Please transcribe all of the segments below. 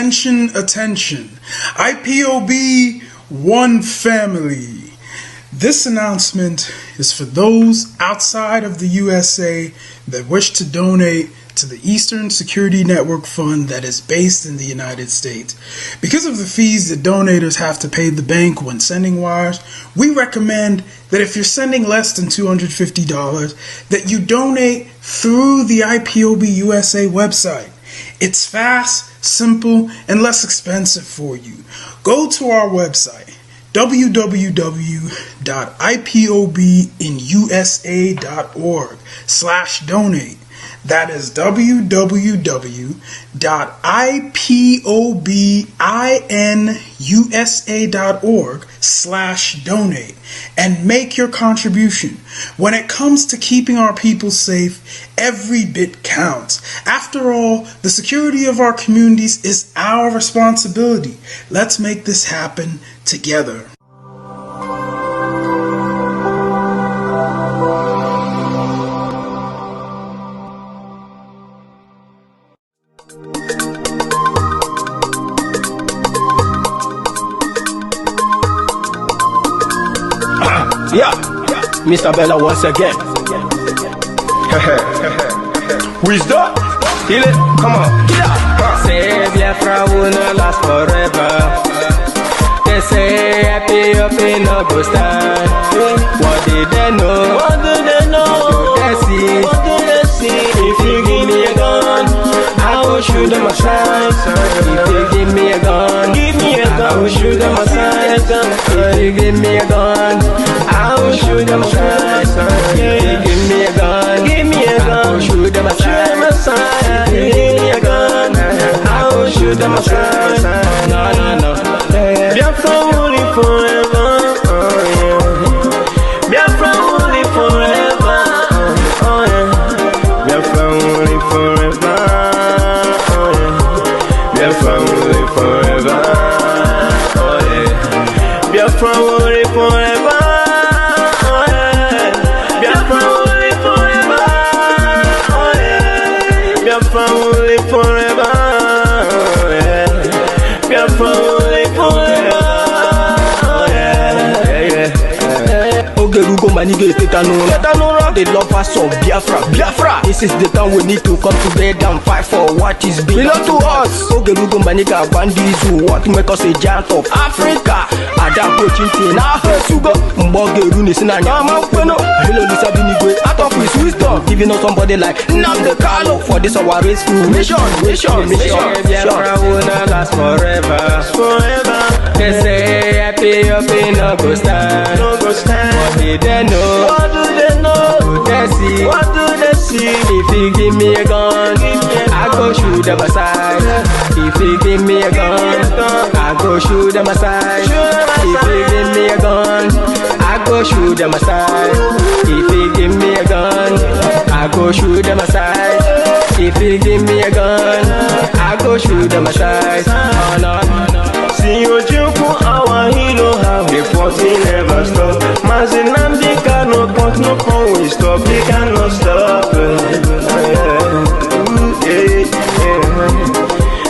Attention, attention. IPOB One Family. This announcement is for those outside of the USA that wish to donate to the Eastern Security Network Fund that is based in the United States. Because of the fees that donators have to pay the bank when sending wires, we recommend that if you're sending less than $250, that you donate through the IPOB USA website. It's fast, simple, and less expensive for you. Go to our website, www.ipobinusa.org/donate. That is www.ipobinusa.org/donate and make your contribution. When it comes to keeping our people safe, every bit counts. After all, the security of our communities is our responsibility. Let's make this happen together. Yeah, Mr. Bella once again. Wisdom, feel it, come on. Yeah. Say Biafra will not last forever. They say happy up in no go stand. What did they know? What do they know? What do they see? What do they see? If you give me a gun, I will shoot them aside. If you give me a gun, give me a gun, I will shoot them aside. If you give me a gun, I will shoot them aside. If you give me a gun, give me a gun, I will shoot them aside. If you give me a gun, I will shoot them aside. No, no, no. Biafra will live forever. Biafra will live forever. Biafra will live forever. Biafra will live forever. Biafra will live forever. Biafra will live forever. Biafra will live forever. Biafra will live forever. Ogerugo manige tetanura. The lovers of Biafra. This is the time we need to come together and fight for what is belong to us. Ogerugo maniga bandizu, what make us a giant of Africa. Adam Pochinti na Sugo Mbogeru Nisina Nyama Kweno. Hello Lisa Binigwe, out of his wisdom, giving us somebody like Namde Carlo for this our race to mission. Biafra will not last forever. They say happy up in no go stand. What did they know? What do they know? What do they see? What do they see? If you give me a gun, I go shoot them aside. If you give me a gun, I go shoot them aside. If you give me a gun, I go shoot them aside. If you give me a gun, I go shoot them aside. If you give me a gun, I go shoot them aside. Oh no, no. See you joke, our hero have the fighting never stop. Mazinamdi cannot but no phone we stop. He cannot stop.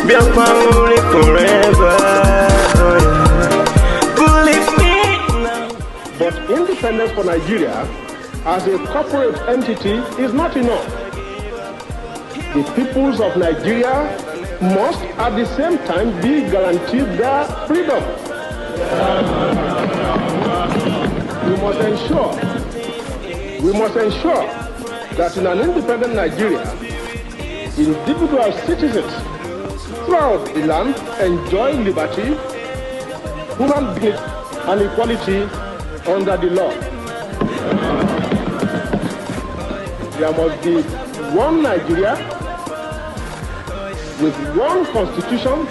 Biafra will live forever. Believe me now. But independence for Nigeria as a corporate entity is not enough. The peoples of Nigeria must at the same time be guaranteed their freedom. We must ensure that in an independent Nigeria, individual citizens throughout the land enjoy liberty, human dignity, and equality under the law. There must be one Nigeria with one constitution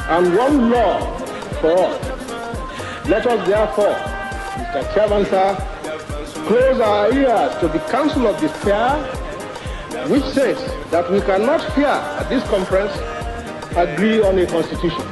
and one law for all. Let us therefore, Mr. Chairman, sir, close our ears to the Council of Despair, which says that we cannot here at this conference agree on a constitution.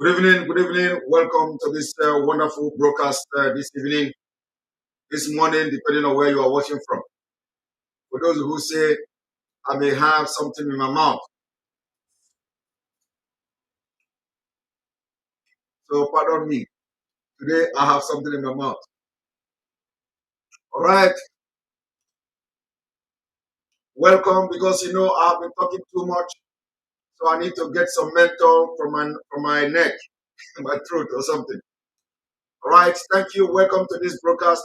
Good evening, good evening. Welcome to this wonderful broadcast this evening, this morning, depending on where you are watching from. For those who say, I may have something in my mouth. So pardon me. Today I have something in my mouth. All right. Welcome, because you know I've been talking too much. So I need to get some mental from my neck, my throat or something. All right. Thank you. Welcome to this broadcast.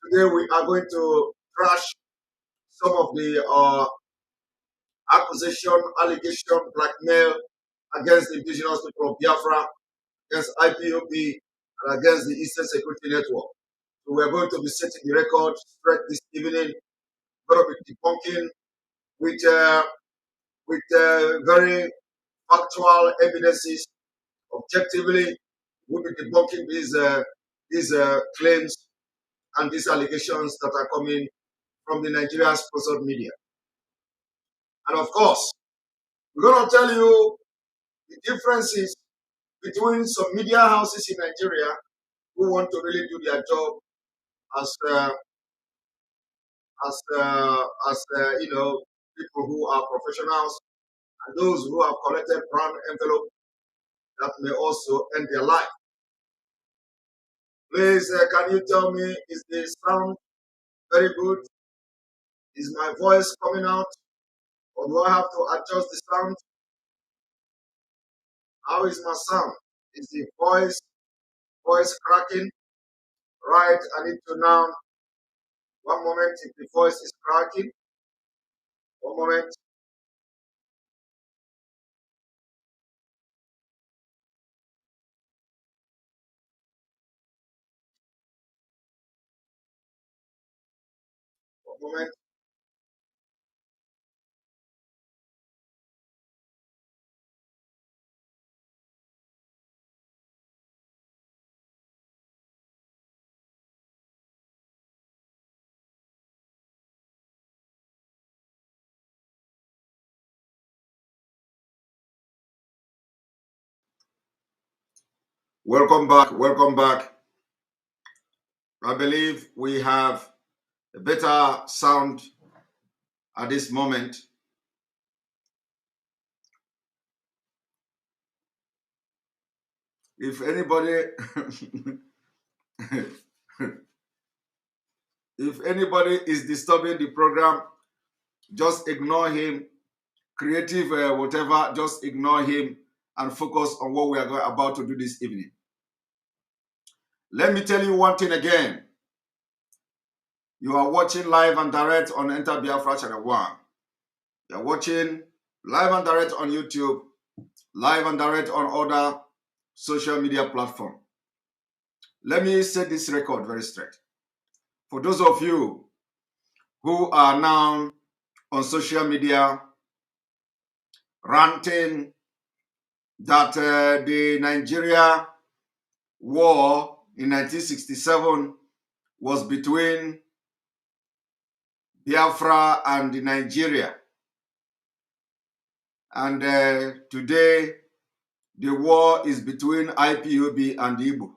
Today we are going to trash some of the accusation, allegation, blackmail against the indigenous people of Biafra, against Ipob, and against the Eastern Security Network. So we're going to be setting the record straight this evening. We're going to be debunking with very factual evidences, objectively. We'll be debunking these claims and these allegations that are coming from the Nigeria-sponsored media. And of course, we're going to tell you the differences between some media houses in Nigeria who want to really do their job as you know, people who are professionals, and those who have collected brown envelope that may also end their life. Please, can you tell me, is the sound very good? Is my voice coming out, or do I have to adjust the sound? How is my sound? Is the voice cracking? Right, I need to now. One moment, if the voice is cracking. One moment. One moment. Welcome back. Welcome back. I believe we have a better sound at this moment. If anybody if anybody is disturbing the program, just ignore him. Creative whatever, just ignore him and focus on what we are about to do this evening. Let me tell you one thing again. You are watching live and direct on Enter Biafra Channel 1. You are watching live and direct on YouTube, live and direct on other social media platforms. Let me set this record very straight. For those of you who are now on social media ranting that the Nigeria war in 1967 was between Biafra and Nigeria. And today, the war is between IPOB and Igbo.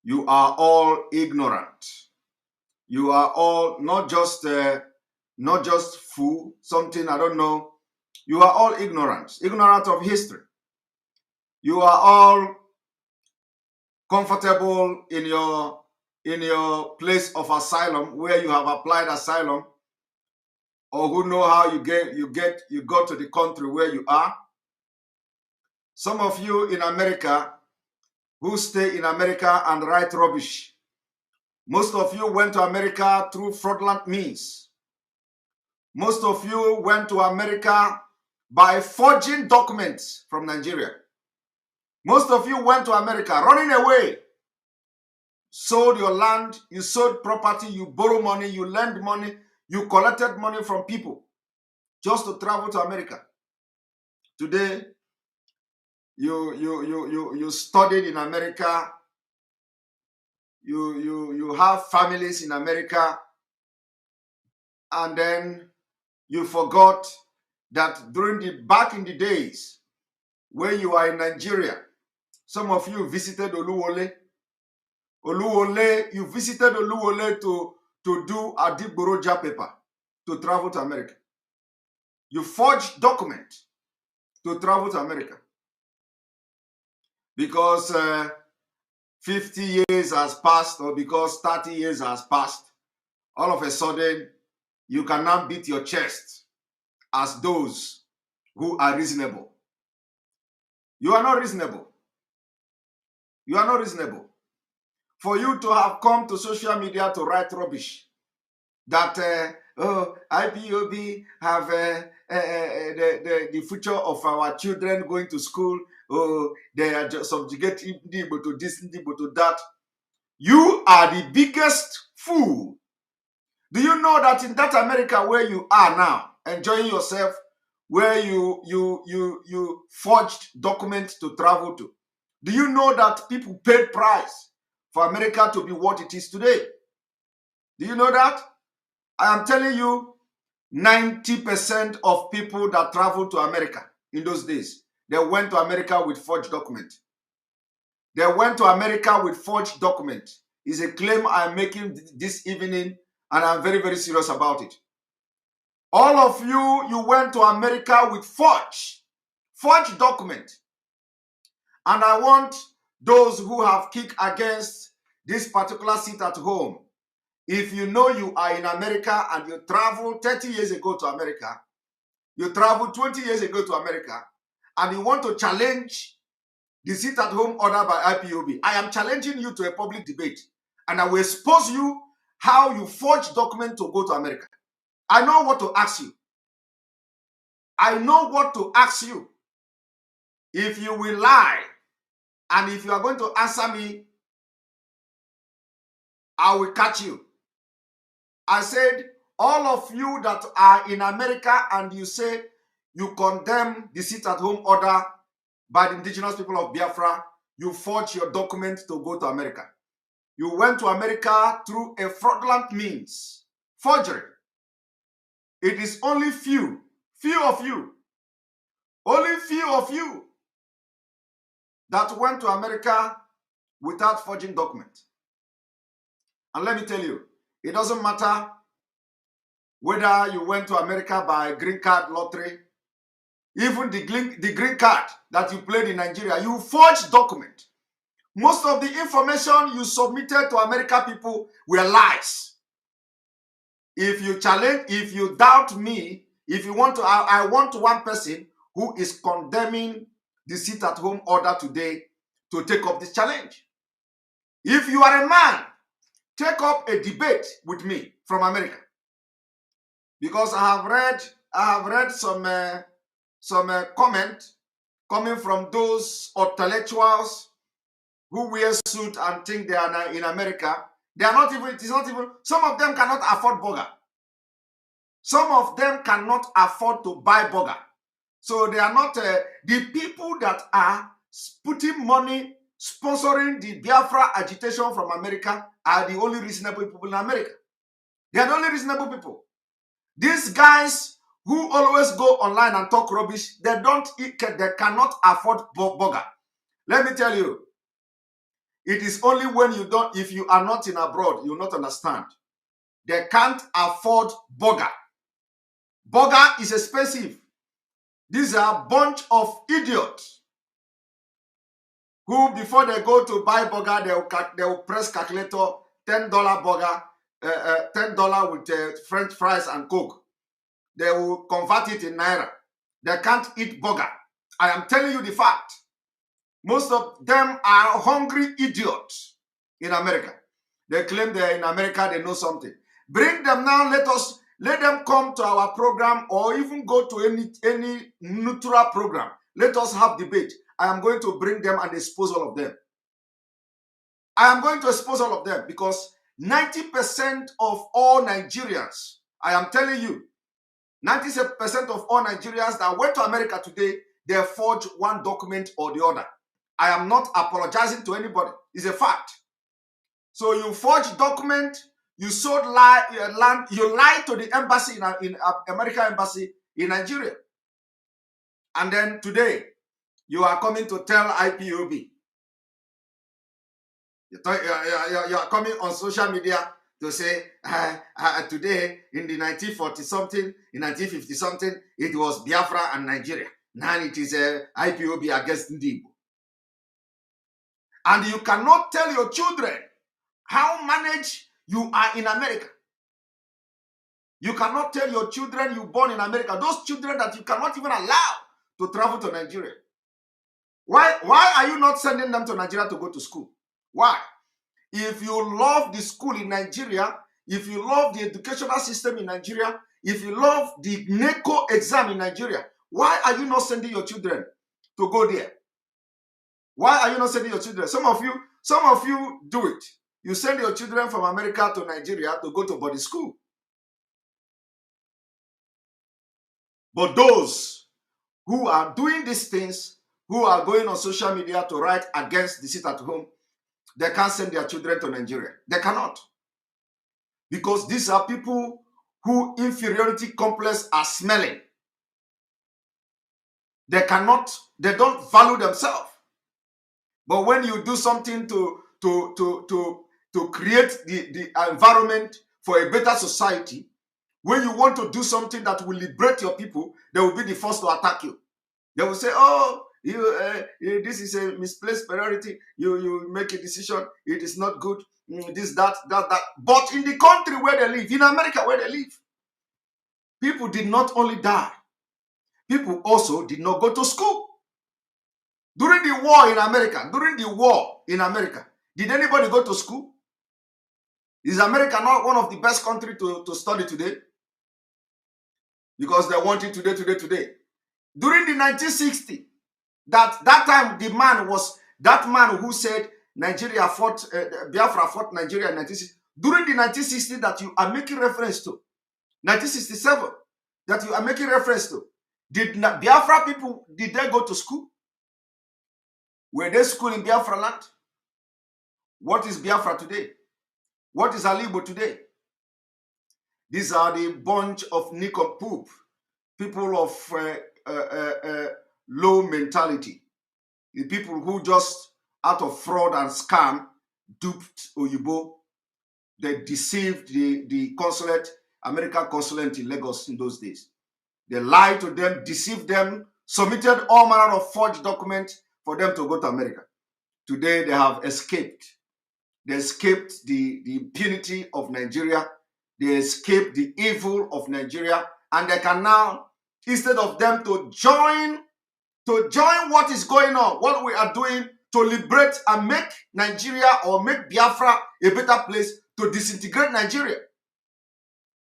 You are all ignorant. You are all not just fool, something I don't know. You are all ignorant of history. You are all comfortable in your place of asylum, where you have applied asylum, or who know how you go to the country where you are. Some of you in America who stay in America and write rubbish. Most of you went to America through fraudulent means. Most of you went to America by forging documents from Nigeria. Most of you went to America running away. Sold your land, you sold property, you borrow money, you lend money, you collected money from people just to travel to America. Today, you studied in America. You have families in America, and then you forgot that back in the days when you are in Nigeria, Some of you visited Oluwole. You visited Oluwole to do a Digboroja paper to travel to America. You forged document to travel to America. Because 50 years has passed or because 30 years has passed, all of a sudden, you can now beat your chest as those who are reasonable. You are not reasonable. You are not reasonable. For you to have come to social media to write rubbish that IPOB have the future of our children going to school. Oh, they are just subjugating people to this, people to that. You are the biggest fool. Do you know that in that America where you are now, enjoying yourself, where you forged documents to travel to, do you know that people paid price for America to be what it is today? Do you know that? I am telling you, 90% of people that traveled to America in those days, they went to America with forged documents. They went to America with forged documents. It's a claim I'm making this evening, and I'm very, very serious about it. All of you went to America with forged document. And I want those who have kicked against this particular seat at home. If you know you are in America and you traveled 30 years ago to America, you traveled 20 years ago to America, and you want to challenge the seat at home order by IPOB, I am challenging you to a public debate, and I will expose you how you forged document to go to America. I know what to ask you. I know what to ask you. If you will lie, and if you are going to answer me, I will catch you. I said, all of you that are in America and you say you condemn the sit-at-home order by the indigenous people of Biafra, you forge your document to go to America. You went to America through a fraudulent means, forgery. It is only few of you that went to America without forging documents. And let me tell you, it doesn't matter whether you went to America by green card lottery, even the green card that you played in Nigeria, you forged document. Most of the information you submitted to America people were lies. If you challenge, if you doubt me, if you want to, I want one person who is condemning the sit-at-home order today to take up this challenge. If you are a man, take up a debate with me from America, because I have read some comment coming from those intellectuals who wear suit and think they are in America. They are not even. It is not even. Some of them cannot afford burger. Some of them cannot afford to buy burger. So they are not the people that are putting money, sponsoring the Biafra agitation from America are the only reasonable people in America. They are the only reasonable people. These guys who always go online and talk rubbish, they cannot afford burger. Let me tell you, it is only when you don't, if you are not in abroad, you will not understand. They can't afford burger. Burger is expensive. These are a bunch of idiots who, before they go to buy burger, they will press calculator, $10 burger, $10 with French fries and Coke. They will convert it in Naira. They can't eat burger. I am telling you the fact. Most of them are hungry idiots in America. They claim they're in America, they know something. Bring them now, let them come to our program, or even go to any neutral program. Let us have debate. I am going to bring them and expose all of them. I am going to expose all of them because 90% of all Nigerians, I am telling you, 90% of all Nigerians that went to America today, they forged one document or the other. I am not apologizing to anybody. It's a fact. So you forged document, you sold land, you lied to the embassy in American embassy in Nigeria. And then today, you are coming to tell IPOB You are coming on social media to say today in the 1940 something, in 1950 something, it was Biafra and Nigeria. Now it is IPOB against Ndibo. And you cannot tell your children how managed you are in America. You cannot tell your children you born in America, those children that you cannot even allow to travel to Nigeria. Why are you not sending them to Nigeria to go to school? Why? If you love the school in Nigeria, if you love the educational system in Nigeria, if you love the NECO exam in Nigeria, why are you not sending your children to go there? Why are you not sending your children? Some of you do it. You send your children from America to Nigeria to go to boarding school. But those who are doing these things, who are going on social media to write against the sit at home, they can't send their children to Nigeria. They cannot. Because these are people who inferiority complex are smelling. They don't value themselves. But when you do something to create the environment for a better society, when you want to do something that will liberate your people, they will be the first to attack you. They will say, oh, this is a misplaced priority. You make a decision. It is not good. This, that. But in the country where they live, in America where they live, people did not only die. People also did not go to school. During the war in America, did anybody go to school? Is America not one of the best countries to study today? Because they want it today. During the 1960s, that time the man was that man who said Nigeria fought, Biafra fought Nigeria in 1960. During the 1960s that you are making reference to, 1967 that you are making reference to, did Biafra people, did they go to school? Were they school in Biafra land? What is Biafra today? What is Alibo today? These are the bunch of nincompoop, people of low mentality. The people who just out of fraud and scam duped Oyibo. They deceived the consulate, American consulate in Lagos in those days. They lied to them, deceived them, submitted all manner of forged documents for them to go to America. Today they have escaped. They escaped the impunity of Nigeria. They escaped the evil of Nigeria. And they can now, instead of them to join what is going on, what we are doing to liberate and make Nigeria or make Biafra a better place, to disintegrate Nigeria,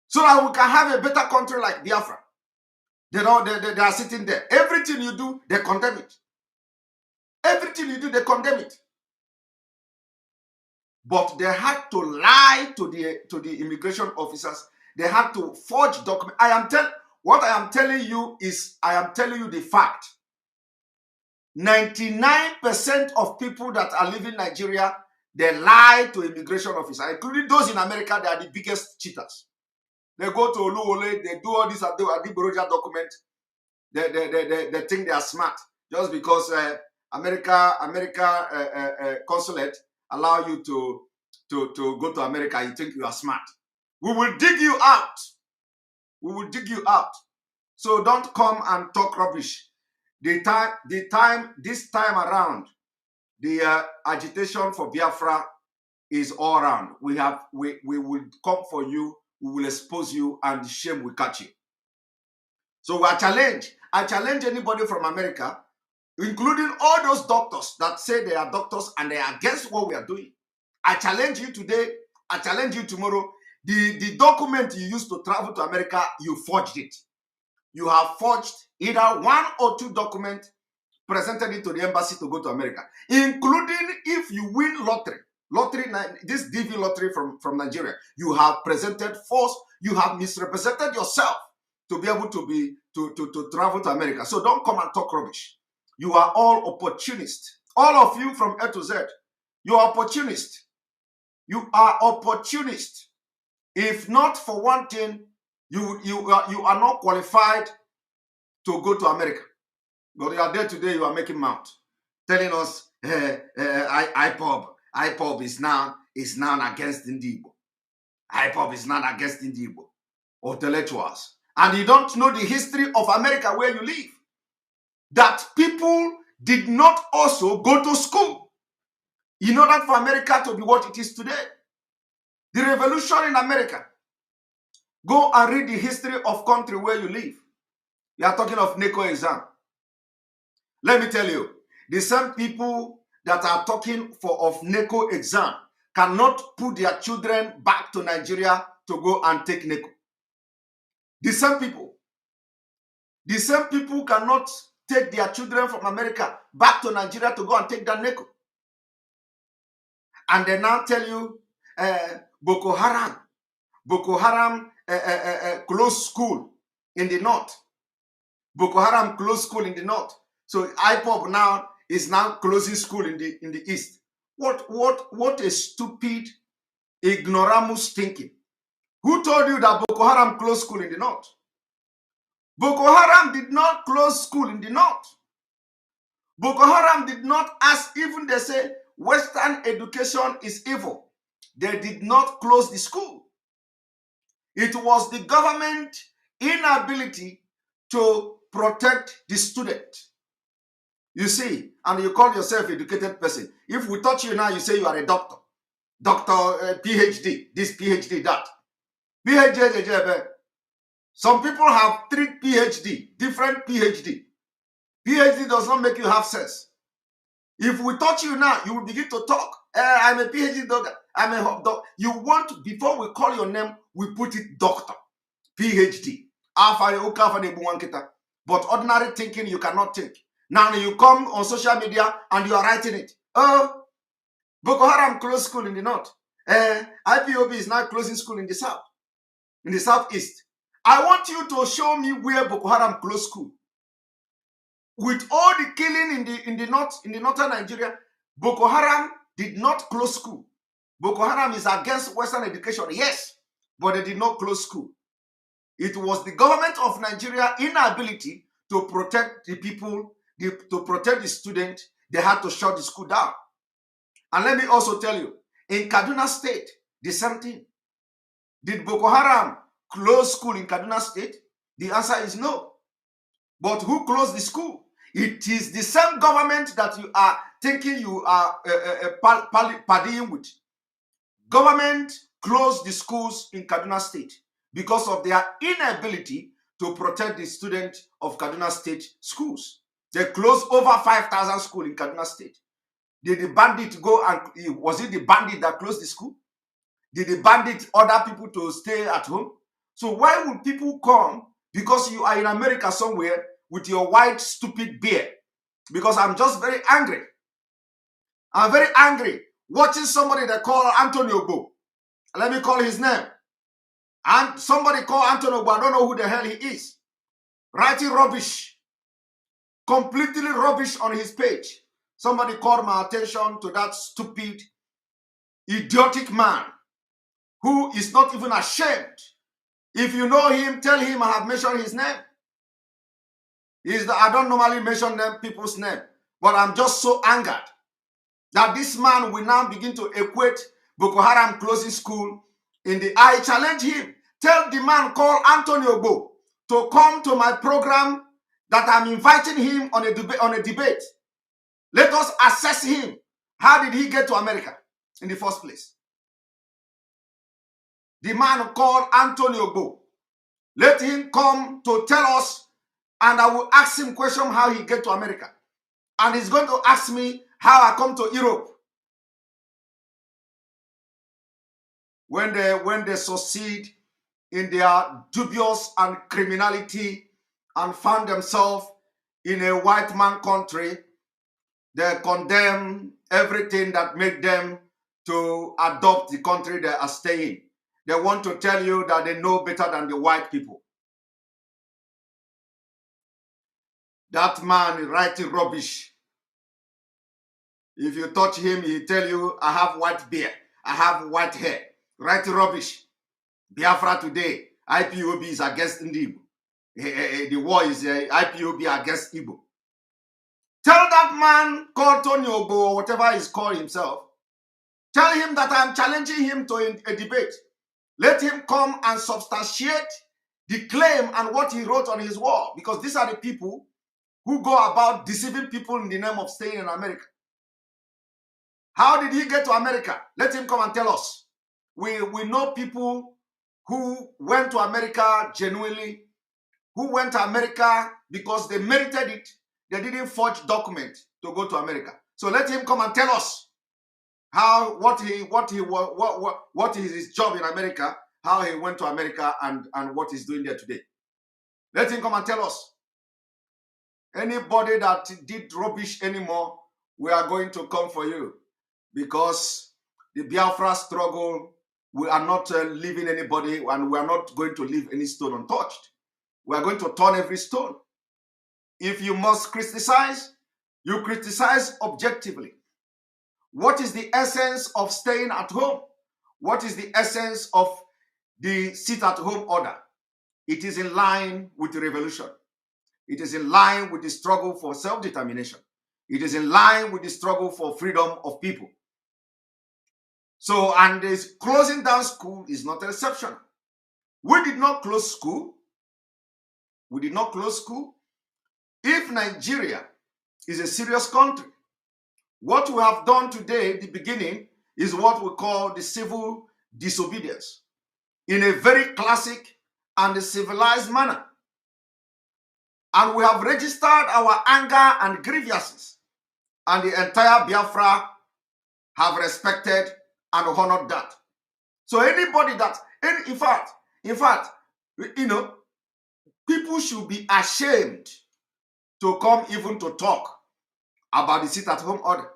so that we can have a better country like Biafra. They are sitting there. Everything you do, they condemn it. Everything you do, they condemn it. But they had to lie to the immigration officers. They had to forge documents. What I am telling you is, I am telling you the fact. 99% of people that are living in Nigeria, they lie to immigration officers, including those in America. They are the biggest cheaters. They go to Oluwole, they do all this Adiboroja document. They think they are smart just because America consulate allow you to go to America. You think you are smart. We will dig you out. We will dig you out. So don't come and talk rubbish. This time around, the agitation for Biafra is all around. We will come for you. We will expose you, and the shame will catch you. So I challenge anybody from America, including all those doctors that say they are doctors and they are against what we are doing. I challenge you today. I challenge you tomorrow. The document you used to travel to America, you forged it. You have forged either 1 or 2 documents, presented it to the embassy to go to America, including if you win lottery, this DV lottery from Nigeria. You have presented false. You have misrepresented yourself to be able to travel to America. So don't come and talk rubbish. You are all opportunists. All of you from A to Z. You are opportunists. You are opportunists. If not for one thing, you are not qualified to go to America. But you are there today, you are making mouth, telling us, Ipob, Ipob is now against Igbo. Ipob is now against Igbo intellectuals. And you don't know the history of America where you live. That people did not also go to school in order for America to be what it is today. The revolution in America. Go and read the history of country where you live. You are talking of NECO exam. Let me tell you, the same people that are talking of NECO exam cannot put their children back to Nigeria to go and take NECO. The same people cannot take their children from America back to Nigeria to go and take that NECO. And they now tell you, Boko Haram closed school in the north. Boko Haram closed school in the north. So Ipob now is now closing school in the east. What a stupid, ignoramus thinking. Who told you that Boko Haram closed school in the north? Boko Haram did not close school in the north. Boko Haram did not ask, even they say Western education is evil. They did not close the school. It was the government inability to protect the student. You see, and you call yourself educated person. If we touch you now, you say you are a doctor. Doctor, PhD, this PhD, that. PhD, some people have 3 PhD, different PhD. PhD does not make you have sense. If we touch you now, you will begin to talk. I'm a PhD doctor. I'm a doctor. You want, before we call your name, we put it doctor, PhD. But ordinary thinking you cannot think. Now you come on social media and you are writing it. Oh, Boko Haram closed school in the north. IPOB is now closing school in the south, in the southeast. I want you to show me where Boko Haram closed school. With all the killing in the northern Nigeria, Boko Haram did not close school. Boko Haram is against Western education, yes, but they did not close school. It was the government of Nigeria inability to protect the people, to protect the student. They had to shut the school down. And let me also tell you, in Kaduna State, the same thing. Did Boko Haram close school in Kaduna State? The answer is no. But who closed the school? It is the same government that you are thinking you are partying with. Government closed the schools in Kaduna State because of their inability to protect the students of Kaduna State schools. They closed over 5,000 schools in Kaduna State. Did the bandit go and, was it the bandit that closed the school? Did the bandit order people to stay at home? So why would people come because you are in America somewhere with your white stupid beard? Because I'm just very angry. I'm very angry watching somebody that call Antonio Go. Let me call his name. And somebody call Antonio Go. I don't know who the hell he is. Writing rubbish. Completely rubbish on his page. Somebody called my attention to that stupid, idiotic man who is not even ashamed. If you know him, tell him I have mentioned his name. I don't normally mention people's name, but I'm just so angered that this man will now begin to equate Boko Haram closing school in the... I challenge him. Tell the man called Antonio Bo to come to my program that I'm inviting him on a debate. Let us assess him. How did he get to America in the first place? The man called Antonio Bo. Let him come to tell us, and I will ask him question how he get to America. And he's going to ask me how I come to Europe. When they succeed in their dubious and criminality and found themselves in a white man country, they condemn everything that made them to adopt the country they are staying. They want to tell you that they know better than the white people. That man is writing rubbish. If you touch him, he'll tell you, I have white beard, I have white hair. Writing rubbish. Biafra today, IPOB is against Igbo. The war is IPOB against Igbo. Tell that man called Tony Obo or whatever he's called himself Tell him that I am challenging him to a debate. Let him come and substantiate the claim and what he wrote on his wall, because these are the people who go about deceiving people in the name of staying in America. How did he get to America? Let him come and tell us. We know people who went to America genuinely, who went to America because they merited it. They didn't forge documents to go to America. So let him come and tell us how what is his job in America, how he went to America, and what he's doing there today. Let him come and tell us. Anybody that did rubbish anymore, we are going to come for you, because the Biafra struggle, we are not leaving anybody, and we are not going to leave any stone untouched. We are going to turn every stone. If you must criticize, you criticize objectively. What is the essence of staying at home? What is the essence of the sit-at-home order? It is in line with the revolution. It is in line with the struggle for self-determination. It is in line with the struggle for freedom of people. So, and this closing down school is not an exception. We did not close school. We did not close school. If Nigeria is a serious country, what we have done today, the beginning, is what we call the civil disobedience in a very classic and civilized manner. And we have registered our anger and grievances, and the entire Biafra have respected and honored that. So anybody that, in fact, you know, people should be ashamed to come even to talk about the sit-at-home order,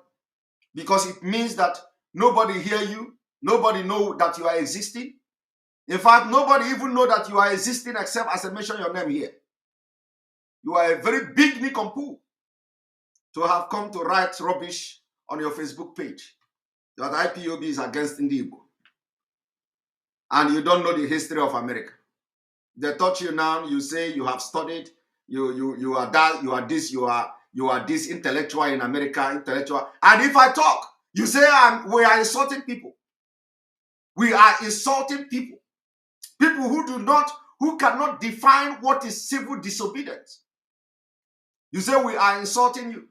because it means that nobody hear you, nobody know that you are existing. In fact, nobody even know that you are existing except as I mention your name here. You are a very big nincompoop to have come to write rubbish on your Facebook page that IPOB is against Igbo, and you don't know the history of America. They touch you now, you say you have studied, you are that, you are this intellectual in America, intellectual. And if I talk, you say we are insulting people. We are insulting people. People who cannot define what is civil disobedience. You say we are insulting you.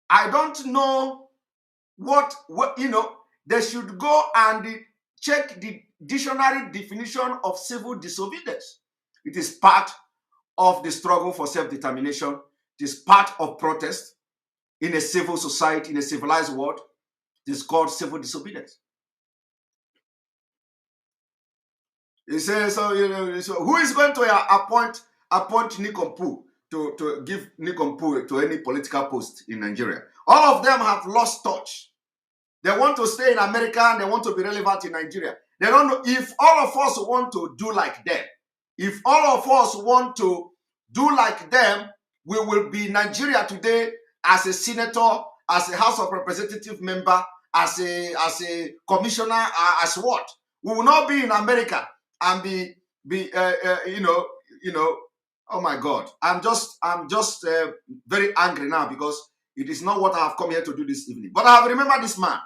I don't know what you know. They should go and check the dictionary definition of civil disobedience. It is part of the struggle for self-determination. It is part of protest in a civil society, in a civilized world. It is called civil disobedience. He says, so, you know, so who is going to appoint nincompoop to give nincompoop to any political post in Nigeria? All of them have lost touch. They want to stay in America and they want to be relevant in Nigeria. They don't know if all of us want to do like them. If all of us want to do like them, we will be Nigeria today as a senator, as a House of Representative member, as a commissioner, as what? We will not be in America and be oh my God. I'm just very angry now, because it is not what I have come here to do this evening. But I have remembered this man.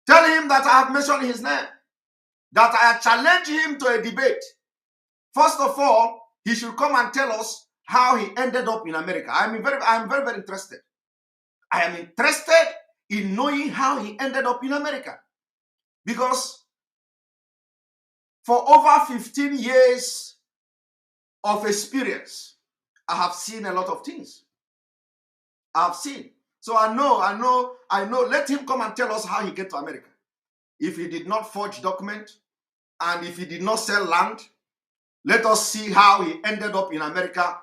Tell him that I have mentioned his name, that I challenge him to a debate. First of all, he should come and tell us how he ended up in America. I'm very, very interested. I am interested in knowing how he ended up in America. Because for over 15 years of experience, I have seen a lot of things. I've seen. So I know. Let him come and tell us how he get to America. If he did not forge document, and if he did not sell land, let us see how he ended up in America,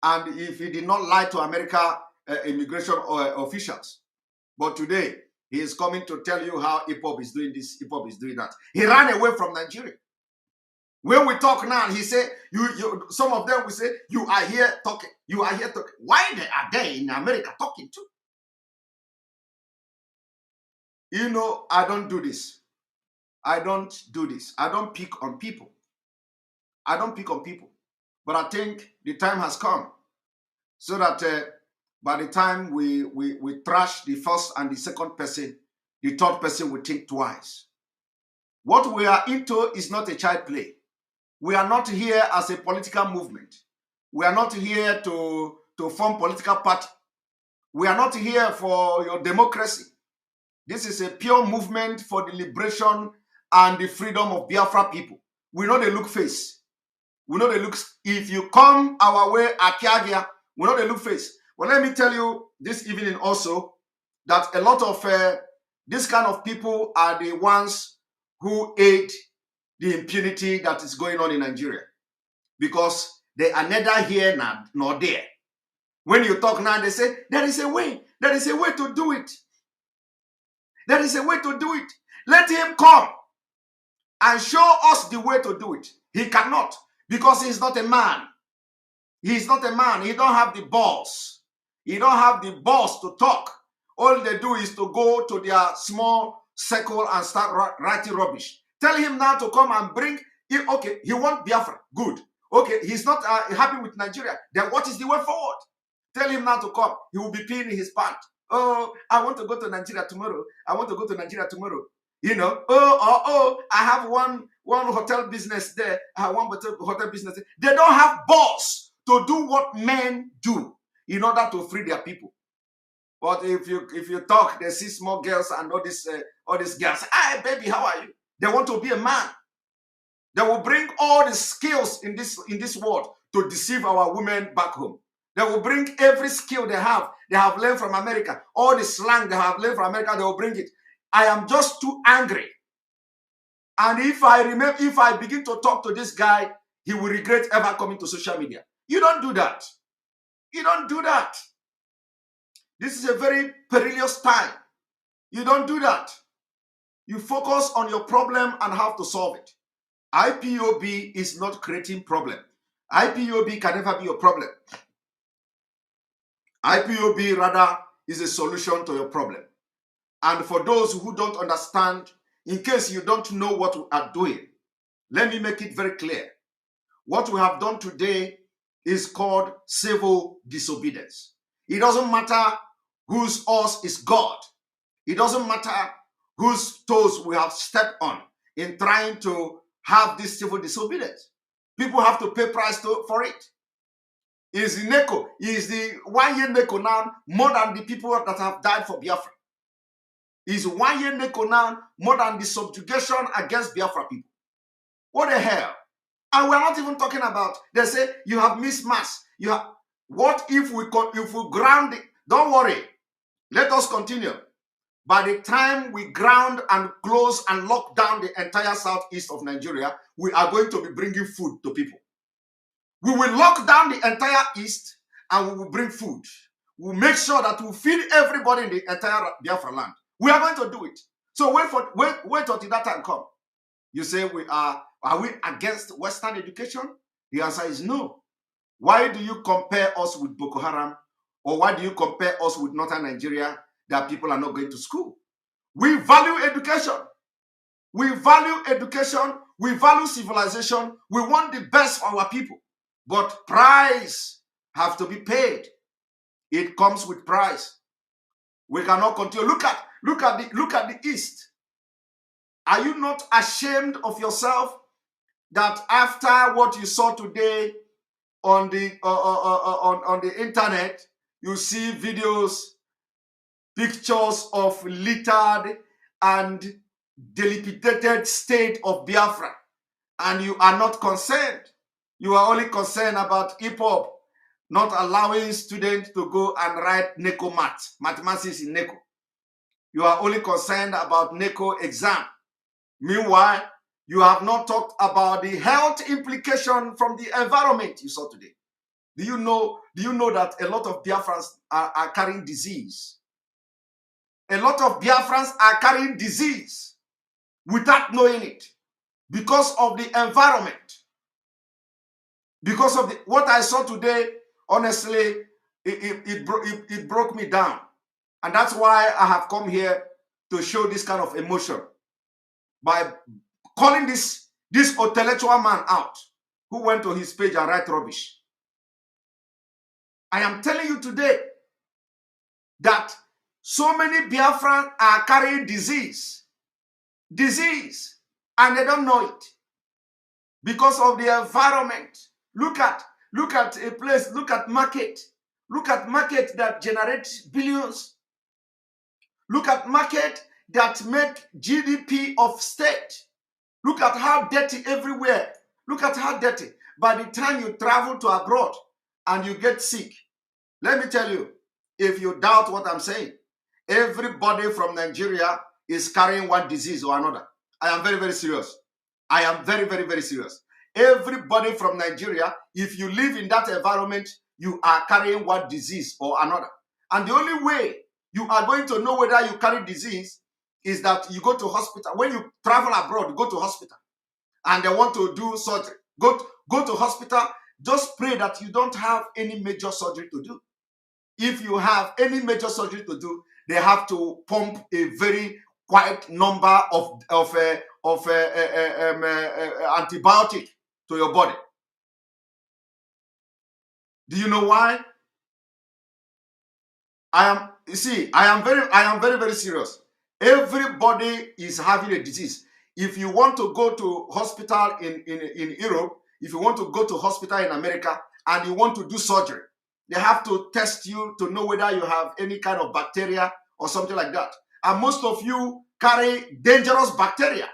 and if he did not lie to America immigration officials. But today, he is coming to tell you how Ipob is doing this, Ipob is doing that. He ran away from Nigeria. When we talk now, he say, some of them will say, you are here talking. You are here talking. Why are they in America talking too? You know, I don't do this. I don't do this. I don't pick on people. I don't pick on people. But I think the time has come so that by the time we trash the first and the second person, the third person will think twice. What we are into is not a child play. We are not here as a political movement. We are not here to form political party. We are not here for your democracy. This is a pure movement for the liberation and the freedom of Biafra people. We know the look face. We know the looks. If you come our way, Akiagia, we know the look face. Well, let me tell you this evening also that a lot of this kind of people are the ones who aid the impunity that is going on in Nigeria, because they are neither here nor there. When you talk now, they say, there is a way. There is a way to do it. There is a way to do it. Let him come and show us the way to do it. He cannot, because he's not a man. He's not a man. He don't have the balls. He don't have the balls to talk. All they do is to go to their small circle and start writing rubbish. Tell him now to come and bring, okay, he wants Biafra. Good. Okay, he's not happy with Nigeria. Then what is the way forward? Tell him now to come. He will be peeing in his pants. Oh, I want to go to Nigeria tomorrow. I want to go to Nigeria tomorrow. You know, I have one hotel business there. I have one hotel business there. They don't have balls to do what men do in order to free their people. But if you talk, they see small girls and all these girls. Hi, baby, how are you? They want to be a man. They will bring all the skills in this world to deceive our women back home. They will bring every skill they have learned from America. All the slang they have learned from America, they will bring it. I am just too angry. And if I begin to talk to this guy, he will regret ever coming to social media. You don't do that. You don't do that. This is a very perilous time. You don't do that. You focus on your problem and how to solve it. IPOB is not creating problem. IPOB can never be a problem. IPOB rather is a solution to your problem. And for those who don't understand, in case you don't know what we are doing, let me make it very clear. What we have done today is called civil disobedience. It doesn't matter whose us is God. It doesn't matter whose toes we have stepped on in trying to have this civil disobedience. People have to pay price for it. Is the Neko, is the 1 year Neko now more than the people that have died for Biafra? Is 1 year Neko now more than the subjugation against Biafra people? What the hell? And we're not even talking about, they say you have missed mass. What if we ground it? Don't worry. Let us continue. By the time we ground and close and lock down the entire southeast of Nigeria, we are going to be bringing food to people. We will lock down the entire east and we will bring food. We'll make sure that we feed everybody in the entire Biafra land. We are going to do it. So wait until that time comes. You say are we against Western education? The answer is no. Why do you compare us with Boko Haram? Or why do you compare us with Northern Nigeria that people are not going to school? We value education. We value education. We value civilization. We want the best for our people. But price have to be paid. It comes with price. We cannot continue. Look at the East. Are you not ashamed of yourself that after what you saw today on the internet, you see videos, pictures of littered and dilapidated state of Biafra, and you are not concerned? You are only concerned about Ipob not allowing students to go and write NECO mathematics in NECO. You are only concerned about NECO exam. Meanwhile, you have not talked about the health implication from the environment you saw today. Do you know that a lot of Biafrans are carrying disease? A lot of Biafrans are carrying disease without knowing it because of the environment. Because of what I saw today, honestly, it broke me down. And that's why I have come here to show this kind of emotion by calling this intellectual man out who went to his page and write rubbish. I am telling you today that So many Biafrans are carrying disease, and they don't know it because of the environment. Look at a place, look at market that generates billions. Look at market that make GDP of state. Look at how dirty everywhere. Look at how dirty. By the time you travel to abroad and you get sick, let me tell you, if you doubt what I'm saying, everybody from Nigeria is carrying one disease or another. I am very, very serious. I am very, very, very serious. Everybody from Nigeria, if you live in that environment, you are carrying one disease or another. And the only way you are going to know whether you carry disease is that you go to hospital. When you travel abroad, you go to hospital and they want to do surgery. Go to hospital. Just pray that you don't have any major surgery to do. If you have any major surgery to do, they have to pump a very quite number of antibiotic to your body. Do you know why? I am very, very serious. Everybody is having a disease. If you want to go to hospital in Europe, if you want to go to hospital in America and you want to do surgery, they have to test you to know whether you have any kind of bacteria or something like that. And most of you carry dangerous bacteria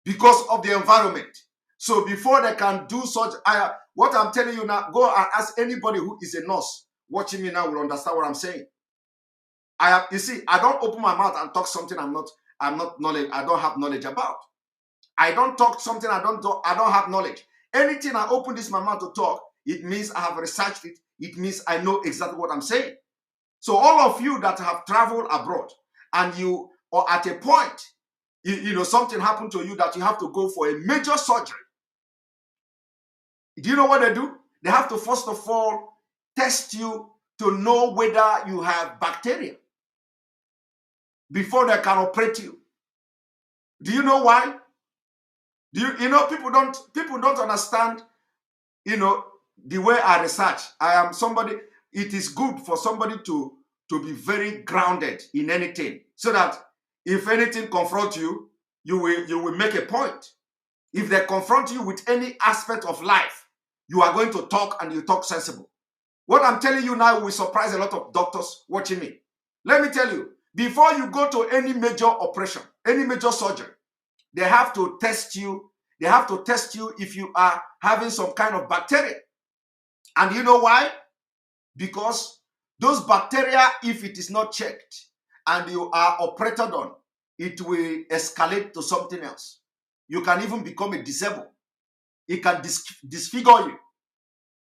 because of the environment. So before they can do such, what I'm telling you now, go and ask anybody who is a nurse watching me now will understand what I'm saying. You see, I don't open my mouth and talk something I don't have knowledge about. I don't talk something I don't have knowledge. Anything I open my mouth to talk, it means I have researched it. It means I know exactly what I'm saying. So all of you that have traveled abroad and you are at a point, you know, something happened to you that you have to go for a major surgery. Do you know what they do? They have to first of all test you to know whether you have bacteria before they can operate you. Do you know why? You know, people don't understand, you know, the way I research. I am somebody, it is good for somebody to be very grounded in anything, so that if anything confronts you, you will make a point. If they confront you with any aspect of life, you are going to talk, and you talk sensible. What I'm telling you now will surprise a lot of doctors watching me. Let me tell you, before you go to any major operation, any major surgery, they have to test you. They have to test you if you are having some kind of bacteria. And you know why? Because those bacteria, if it is not checked and you are operated on, it will escalate to something else. You can even become a disabled. It can disfigure you.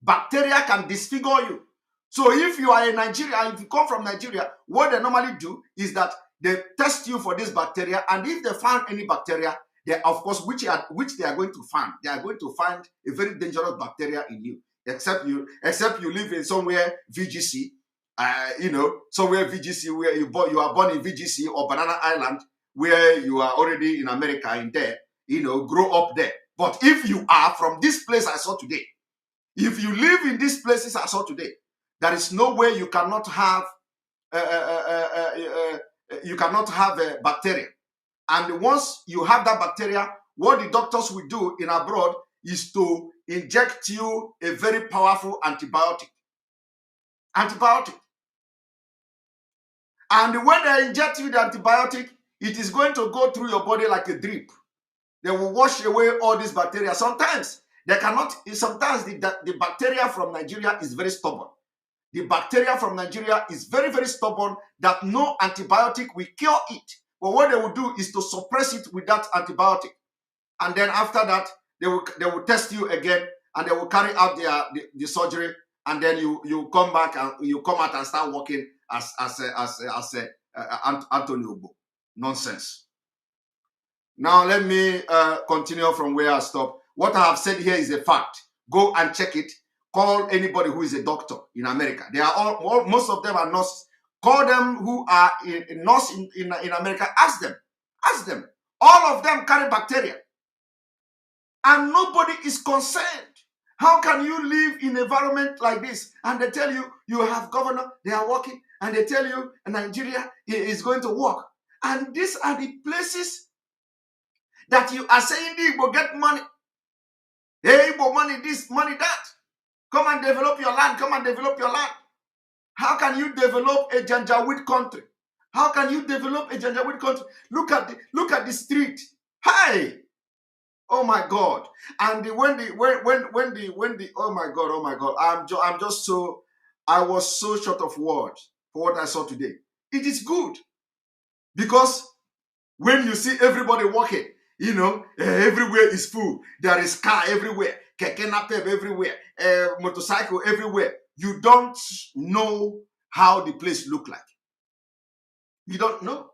Bacteria can disfigure you. So if you are in Nigeria, if you come from Nigeria, what they normally do is that they test you for this bacteria, and if they find any bacteria, they, of course, which they are going to find, they are going to find a very dangerous bacteria in you. Except you live in somewhere VGC, you know, somewhere VGC where you are born in VGC or Banana Island, where you are already in America, in there, you know, grow up there. But if you are from this place I saw today, if you live in these places I saw today, there is no way you cannot have a bacteria. And once you have that bacteria, what the doctors will do in abroad is to inject you a very powerful antibiotic. And when they inject you the antibiotic, it is going to go through your body like a drip. They will wash away all these bacteria. Sometimes the bacteria from Nigeria is very stubborn. The bacteria from Nigeria is very, very stubborn, that no antibiotic will cure it. But what they will do is to suppress it with that antibiotic. And then after that, they will test you again, and they will carry out the surgery, and then you come back and you come out and start working as Anthony Obo. Nonsense. Now let me continue from where I stopped. What I have said here is a fact. Go and check it. Call anybody who is a doctor in America. They are most of them are nurses. Call them who are a nurse in America. Ask them. All of them carry bacteria. And nobody is concerned. How can you live in an environment like this and they tell you you have governor, they are working, and they tell you Nigeria is going to work. And these are the places that you are saying the Igbo get money. Hey, Igbo money this, money that. Come and develop your land. Come and develop your land. How can you develop a Janjaweed country? How can you develop a Janjaweed country? Look at the street. Hey, oh my God! And when the oh my God! I was so short of words for what I saw today. It is good because when you see everybody walking, everywhere is full. There is car everywhere, keke napep everywhere, motorcycle everywhere. You don't know how the place look like. You don't know.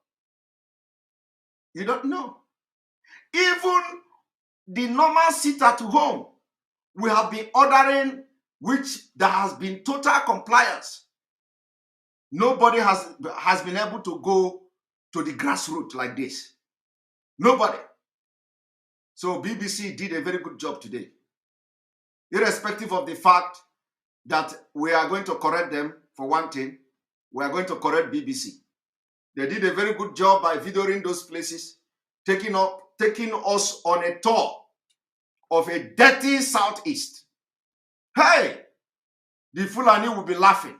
You don't know. Even the normal sit at home, we have been ordering, which there has been total compliance. Nobody has been able to go to the grassroots like this. Nobody. So BBC did a very good job today. Irrespective of the fact that we are going to correct them for one thing, we are going to correct BBC. They did a very good job by videoing those places, taking us on a tour of a dirty southeast. Hey, the Fulani will be laughing.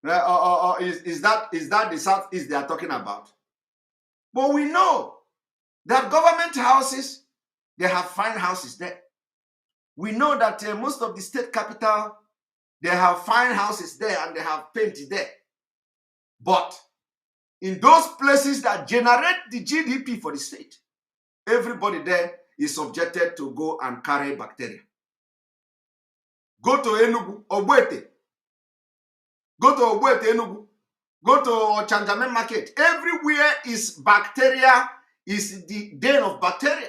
Is that the southeast they are talking about? But we know that government houses, they have fine houses there. We know that most of the state capital, they have fine houses there and they have paint there. But in those places that generate the GDP for the state, everybody there is subjected to go and carry bacteria. Go to Enugu, Ogbete. Go to Ogbete, Enugu. Go to Chanjame Market. Everywhere is bacteria, is the den of bacteria.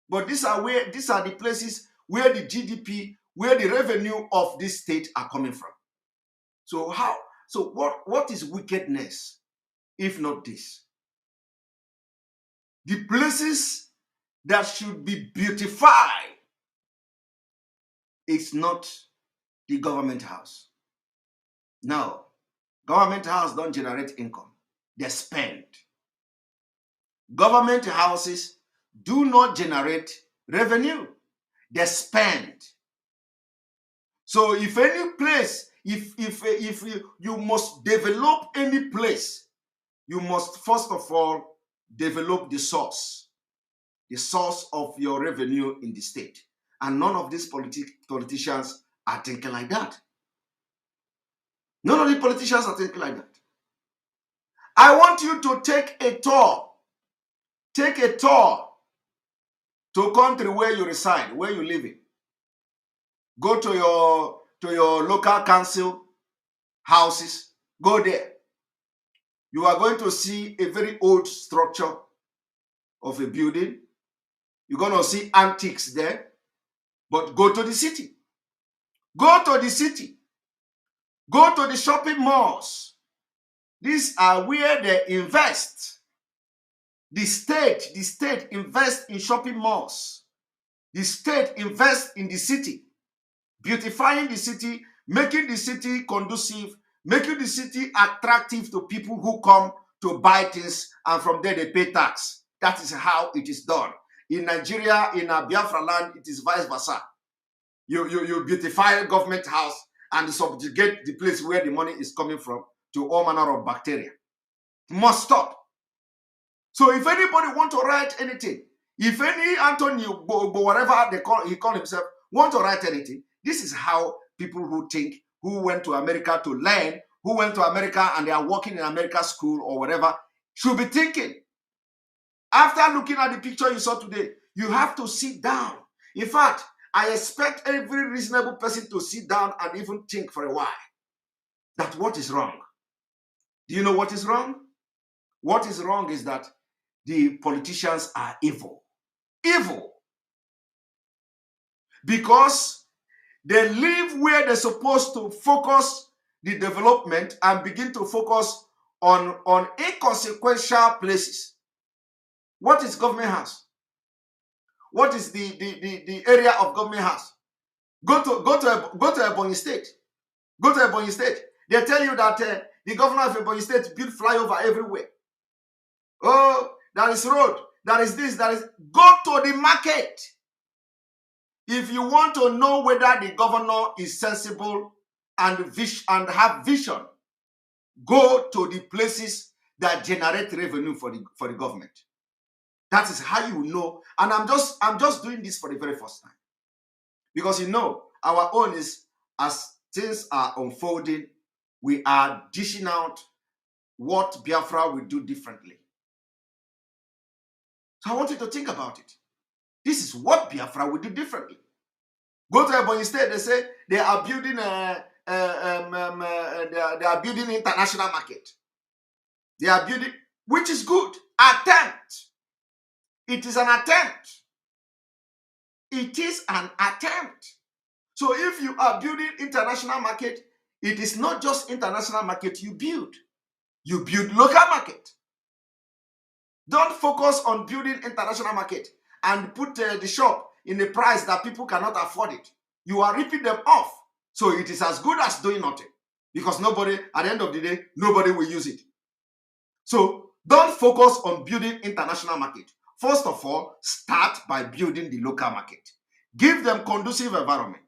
But these are the places where the GDP, where the revenue of this state are coming from. So what is wickedness if not this? The places that should be beautified, it's not the government house. No, government house don't generate income. They spend. Government houses do not generate revenue. They spend. So if any place, if you must develop any place, you must first of all develop the source of your revenue in the state. And none of these politicians are thinking like that. None of the politicians are thinking like that. I want you to take a tour. Take a tour to a country where you reside, where you live in. Go to your local council houses. Go there. You are going to see a very old structure of a building. You're going to see antiques there. But go to the city. Go to the city. Go to the shopping malls. These are where they invest. The state invests in shopping malls. The state invests in the city, beautifying the city, making the city conducive, making the city attractive to people who come to buy things, and from there they pay tax. That is how it is done. In Nigeria, in a Biafra land, it is vice versa. You beautify a government house and subjugate the place where the money is coming from to all manner of bacteria. It must stop. So if anybody want to write anything, if any Anthony, whatever he call himself, want to write anything, this is how people who think, who went to America to learn, who went to America and they are working in America school or whatever, should be thinking. After looking at the picture you saw today, you have to sit down. In fact, I expect every reasonable person to sit down and even think for a while that what is wrong. Do you know what is wrong? What is wrong is that the politicians are evil. Evil. Because they live where they're supposed to focus the development and begin to focus on inconsequential places. What is government house? What is the area of government house? Go to Ebonyi State. Go to Ebonyi State. They tell you that The governor of Ebonyi State built flyover everywhere. Oh, there is road, there is this, there is... Go to the market. If you want to know whether the governor is sensible and have vision, go to the places that generate revenue for the government. That is how you know. And I'm just doing this for the very first time. Because you know, our own is, as things are unfolding, we are dishing out what Biafra will do differently. So I want you to think about it. This is what Biafra will do differently. Go to Ebonyi State, they say they are building they are building international market. They are building, which is good. Attempt. It is an attempt. It is an attempt. So if you are building international market, it is not just international market you build. You build local market. Don't focus on building international market and put the shop in a price that people cannot afford it. You are ripping them off. So it is as good as doing nothing. Because nobody, at the end of the day, nobody will use it. So don't focus on building international market. First of all, start by building the local market. Give them conducive environment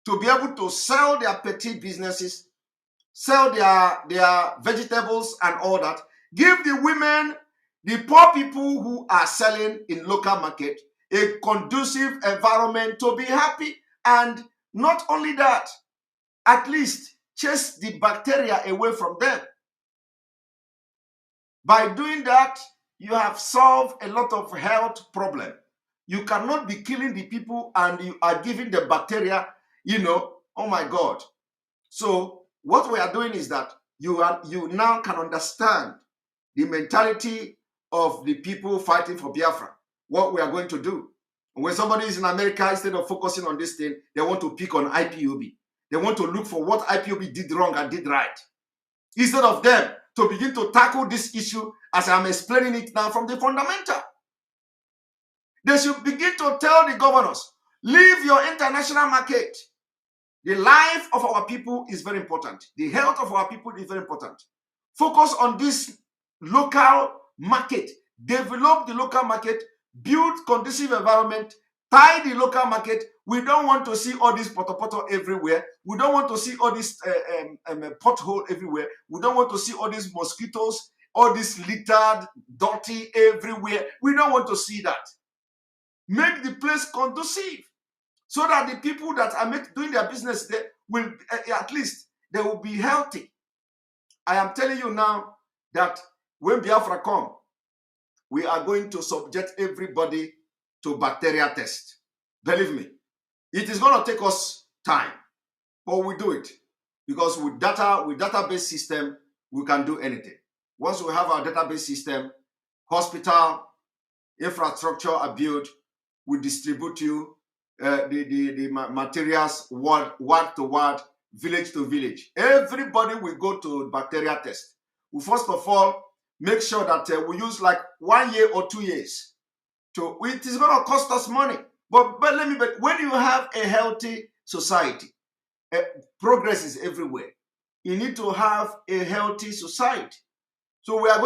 to be able to sell their petty businesses, sell their vegetables and all that. Give the women, the poor people who are selling in local market, a conducive environment to be happy. And not only that, at least chase the bacteria away from them. By doing that, you have solved a lot of health problem. You cannot be killing the people and you are giving the bacteria, you know, oh my God. So what we are doing is that you now can understand the mentality of the people fighting for Biafra, what we are going to do. When somebody is in America, instead of focusing on this thing, they want to pick on IPOB. They want to look for what IPOB did wrong and did right. Instead of them to begin to tackle this issue as I'm explaining it now from the fundamental. They should begin to tell the governors, leave your international market. The life of our people is very important. The health of our people is very important. Focus on this local market. Develop the local market. Build conducive environment. Tie the local market. We don't want to see all this poto everywhere. We don't want to see all this pothole everywhere. We don't want to see all these mosquitoes, all this littered, dirty everywhere. We don't want to see that. Make the place conducive so that the people that are doing their business there will, at least, they will be healthy. I am telling you now that when Biafra come, we are going to subject everybody to bacteria test. Believe me, it is going to take us time, but we do it because with database system, we can do anything. Once we have our database system, hospital, infrastructure are built, we distribute you the materials word to word, village to village. Everybody will go to bacteria test. We first of all make sure that we use like 1 year or 2 years. It is going to cost us money. But when you have a healthy society, progress is everywhere. You need to have a healthy society. So we are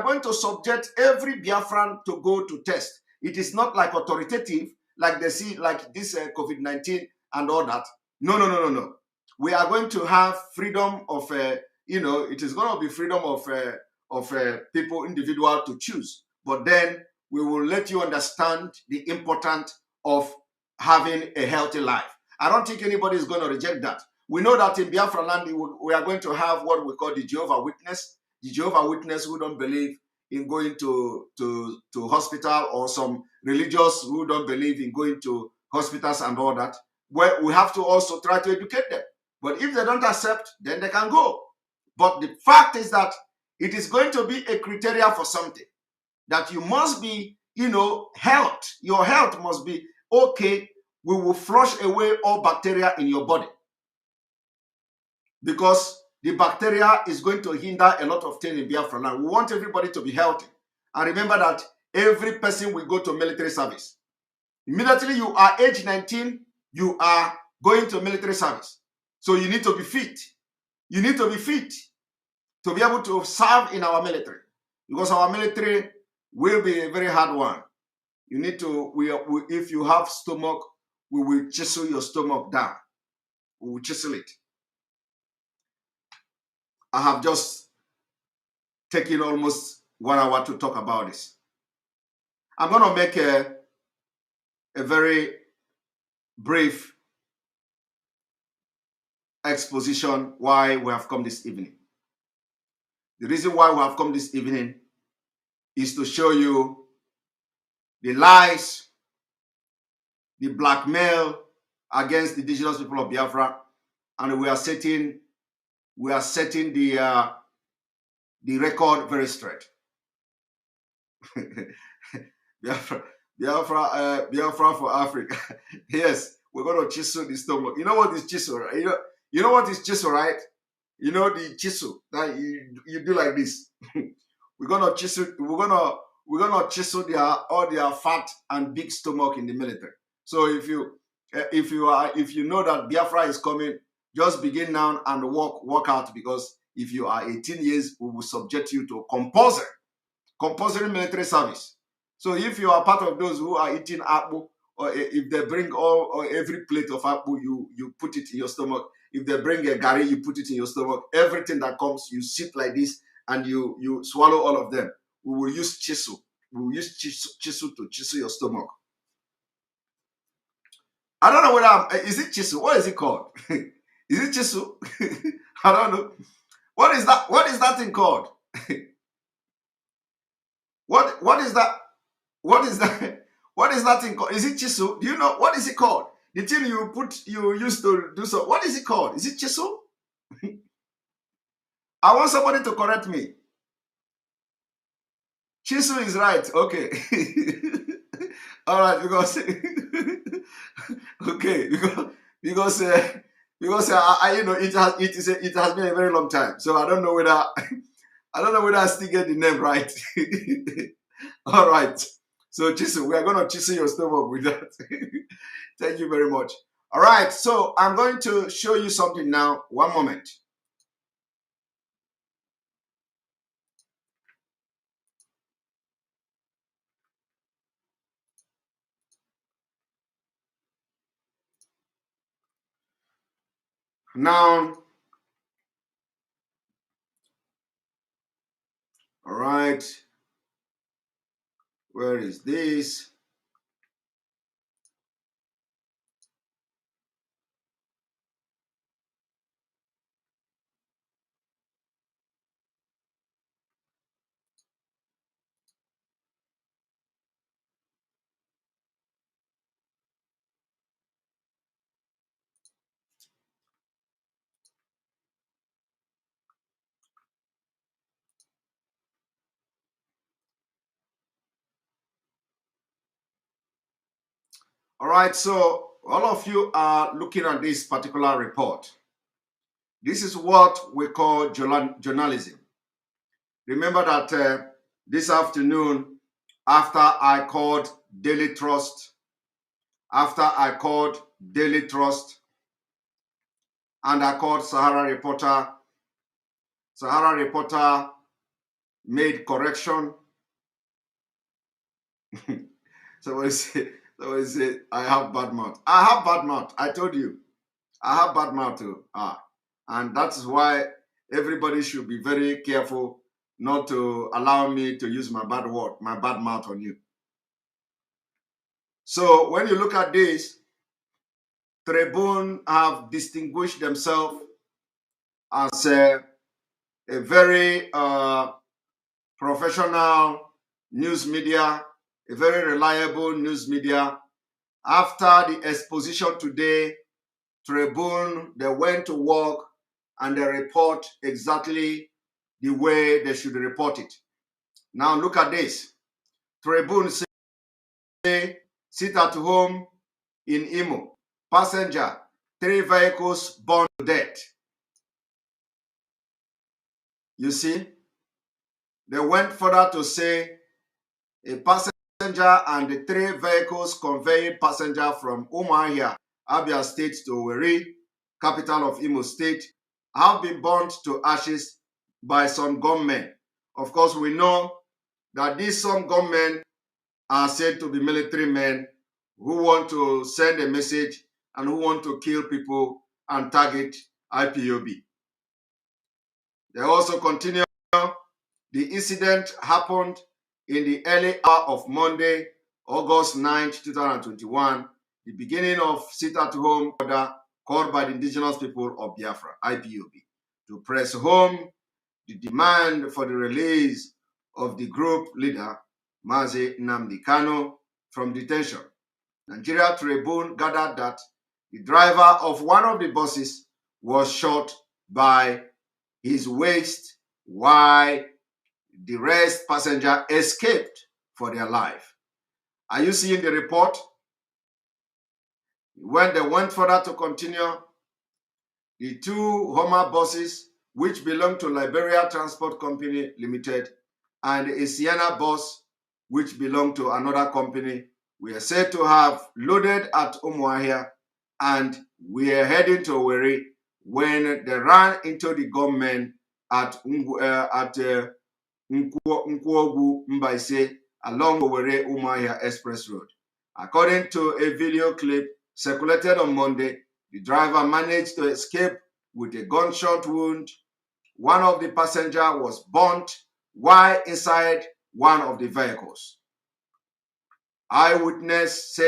going to subject every Biafran to go to test. It is not like authoritative, like they see, like this COVID-19 and all that. No. We are going to have freedom of, it is going to be freedom of people, individual to choose. But then we will let you understand the importance of having a healthy life. I don't think anybody is going to reject that. We know that in Biafra land, we are going to have what we call the Jehovah Witness. The Jehovah Witness who don't believe in going to hospital, or some religious who don't believe in going to hospitals and all that. Well, we have to also try to educate them. But if they don't accept, then they can go. But the fact is that it is going to be a criteria for something. That you must be, health. Your health must be okay. We will flush away all bacteria in your body. Because the bacteria is going to hinder a lot of things in Biafra land. We want everybody to be healthy. And remember that every person will go to military service. Immediately you are age 19, you are going to military service. So you need to be fit. you need to be fit to be able to serve in our military, because our military will be a very hard one. You need to, if you have stomach, we will chisel your stomach down. We will chisel it. I have just taken almost 1 hour to talk about this. I'm going to make a very brief exposition why we have come this evening. The reason why we have come this evening is to show you the lies, the blackmail against the indigenous people of Biafra, and we are setting the record very straight. Biafra for Africa. Yes, we're going to chisel the stomach. You know what is chisel, right? You know what is chisel, right? You know the chisel that you do like this. We're gonna chisel. We're gonna chisel all their fat and big stomach in the military. So if you know that Biafra is coming, just begin now and work out, because if you are 18 years, we will subject you to compulsory military service. So if you are part of those who are eating apple, or if they bring every plate of apple, you put it in your stomach. If they bring a gari, you put it in your stomach. Everything that comes, you sit like this and you swallow all of them. We will use chisel. We will use chisel to chisel your stomach. I don't know whether is it chisel? What is it called? Is it chisel? I don't know. What is that? What is that thing called? What is that? What is that? What is that thing called? Is it chisel? Do you know what is it called? The thing you used to do so. What is it called? Is it chisel? I want somebody to correct me. Chisel is right. Okay. All right, because okay, because it has been a very long time, so I don't know whether I still get the name right. All right. So chisel, we are going to chisel your stomach with that. Thank you very much. All right, so I'm going to show you something now. One moment. Now, all right, where is this? All right, so all of you are looking at this particular report. This is what we call journalism. Remember that this afternoon, after I called Daily Trust, and I called Sahara Reporter made correction. Somebody say, I have bad mouth. I have bad mouth. I told you. I have bad mouth too. And that is why everybody should be very careful not to allow me to use my bad mouth on you. So when you look at this, Tribune have distinguished themselves as a very professional news media, a very reliable news media. After the exposition today, Tribune, they went to work and they report exactly the way they should report it. Now look at this. Tribune say, sit at home in Imo. Passenger, 3 vehicles burned to death. You see, they went further to say a passenger and the 3 vehicles conveying passenger from Umuahia, Abia State to Owerri, capital of Imo State, have been burnt to ashes by some gunmen. Of course, we know that these some gunmen are said to be military men who want to send a message and who want to kill people and target IPOB. They also continue. The incident happened in the early hour of Monday, August 9th, 2021, the beginning of sit-at-home order called by the indigenous people of Biafra, IPOB, to press home the demand for the release of the group leader, Mazi Nnamdi Kanu, from detention. Nigeria Tribune gathered that the driver of one of the buses was shot by his waist while the rest passenger escaped for their life. Are you seeing the report? When they went further to continue, the two Homer buses, which belong to Liberia Transport Company Limited, and a Sienna bus, which belonged to another company, were said to have loaded at Umuahia and were heading to Owerri when they ran into the gunmen at Nkwogu Mbaise along Owerri Umuahia Express Road. According to a video clip circulated on Monday, the driver managed to escape with a gunshot wound. One of the passengers was burnt while inside one of the vehicles. Eyewitness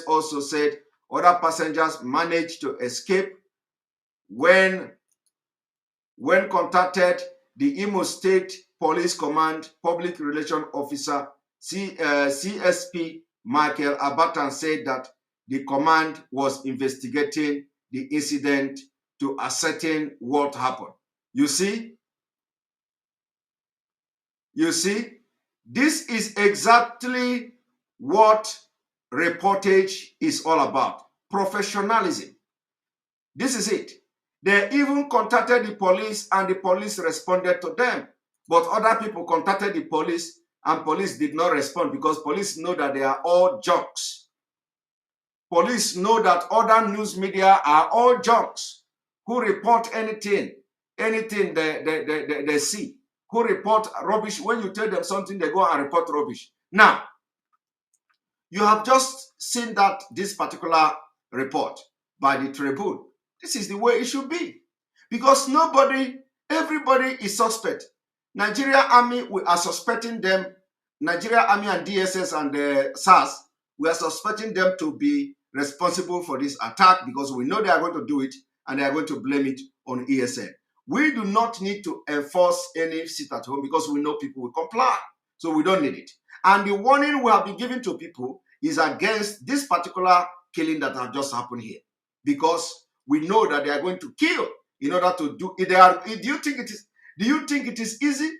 also said other passengers managed to escape. When contacted, the Imo State Police Command Public Relations Officer CSP Michael Abatan said that the command was investigating the incident to ascertain what happened. You see, this is exactly what reportage is all about. Professionalism. This is it. They even contacted the police and the police responded to them. But other people contacted the police and police did not respond because police know that they are all junks. Police know that other news media are all junks who report anything they see, who report rubbish. When you tell them something, they go and report rubbish. Now, you have just seen that this particular report by the Tribune. This is the way it should be. Because everybody is suspect. Nigeria Army, we are suspecting them. Nigeria Army and DSS and the SARS, we are suspecting them to be responsible for this attack because we know they are going to do it and they are going to blame it on ESN. We do not need to enforce any sit-at-home because we know people will comply. So we don't need it. And the warning we have been giving to people is against this particular killing that has just happened here. Because we know that they are going to kill in order to do it. Do you think it is easy?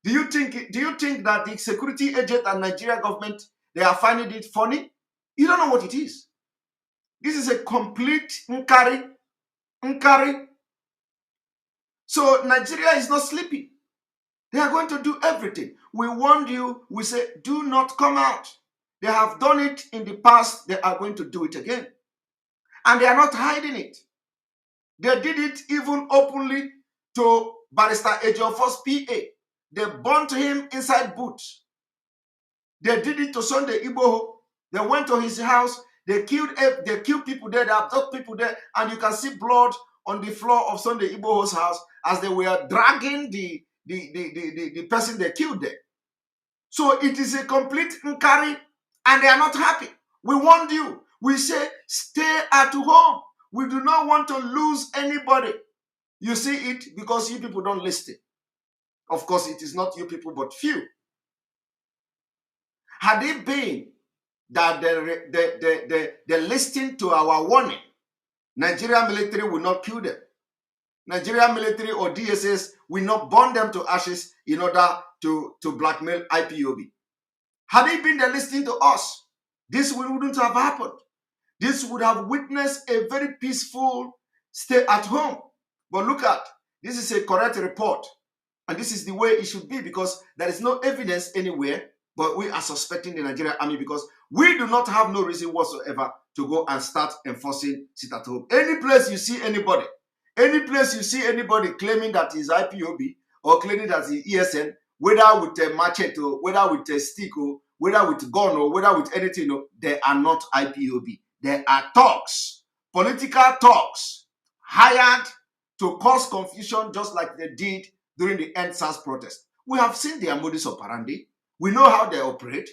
Do you think that the security agent and Nigeria government, they are finding it funny? You don't know what it is. This is a complete nkari. So Nigeria is not sleeping. They are going to do everything. We warned you. We say, do not come out. They have done it in the past. They are going to do it again. And they are not hiding it. They did it even openly to Barrister Ejiofor's PA. They burnt him inside boots. They did it to Sunday Igboho. They went to his house. They killed people there. They abducted people there. And you can see blood on the floor of Sunday Igboho's house as they were dragging the person they killed there. So it is a complete nkari, and they are not happy. We warned you. We say, stay at home. We do not want to lose anybody. You see it because you people don't listen. Of course, it is not you people, but few. Had it been that they listened to our warning, Nigerian military will not kill them. Nigerian military or DSS will not burn them to ashes in order to blackmail IPOB. Had it been they listening to us, this wouldn't have happened. This would have witnessed a very peaceful stay at home. But look at, this is a correct report. And this is the way it should be because there is no evidence anywhere, but we are suspecting the Nigerian Army because we do not have no reason whatsoever to go and start enforcing sit at home. Any place you see anybody, Any place you see anybody claiming that is IPOB or claiming that is ESN, whether with a machete, or whether with a stick, or whether with gun, or whether with anything, they are not IPOB. They are talks, political talks, hired to cause confusion just like they did during the EndSARS protest. We have seen their modus operandi. We know how they operate.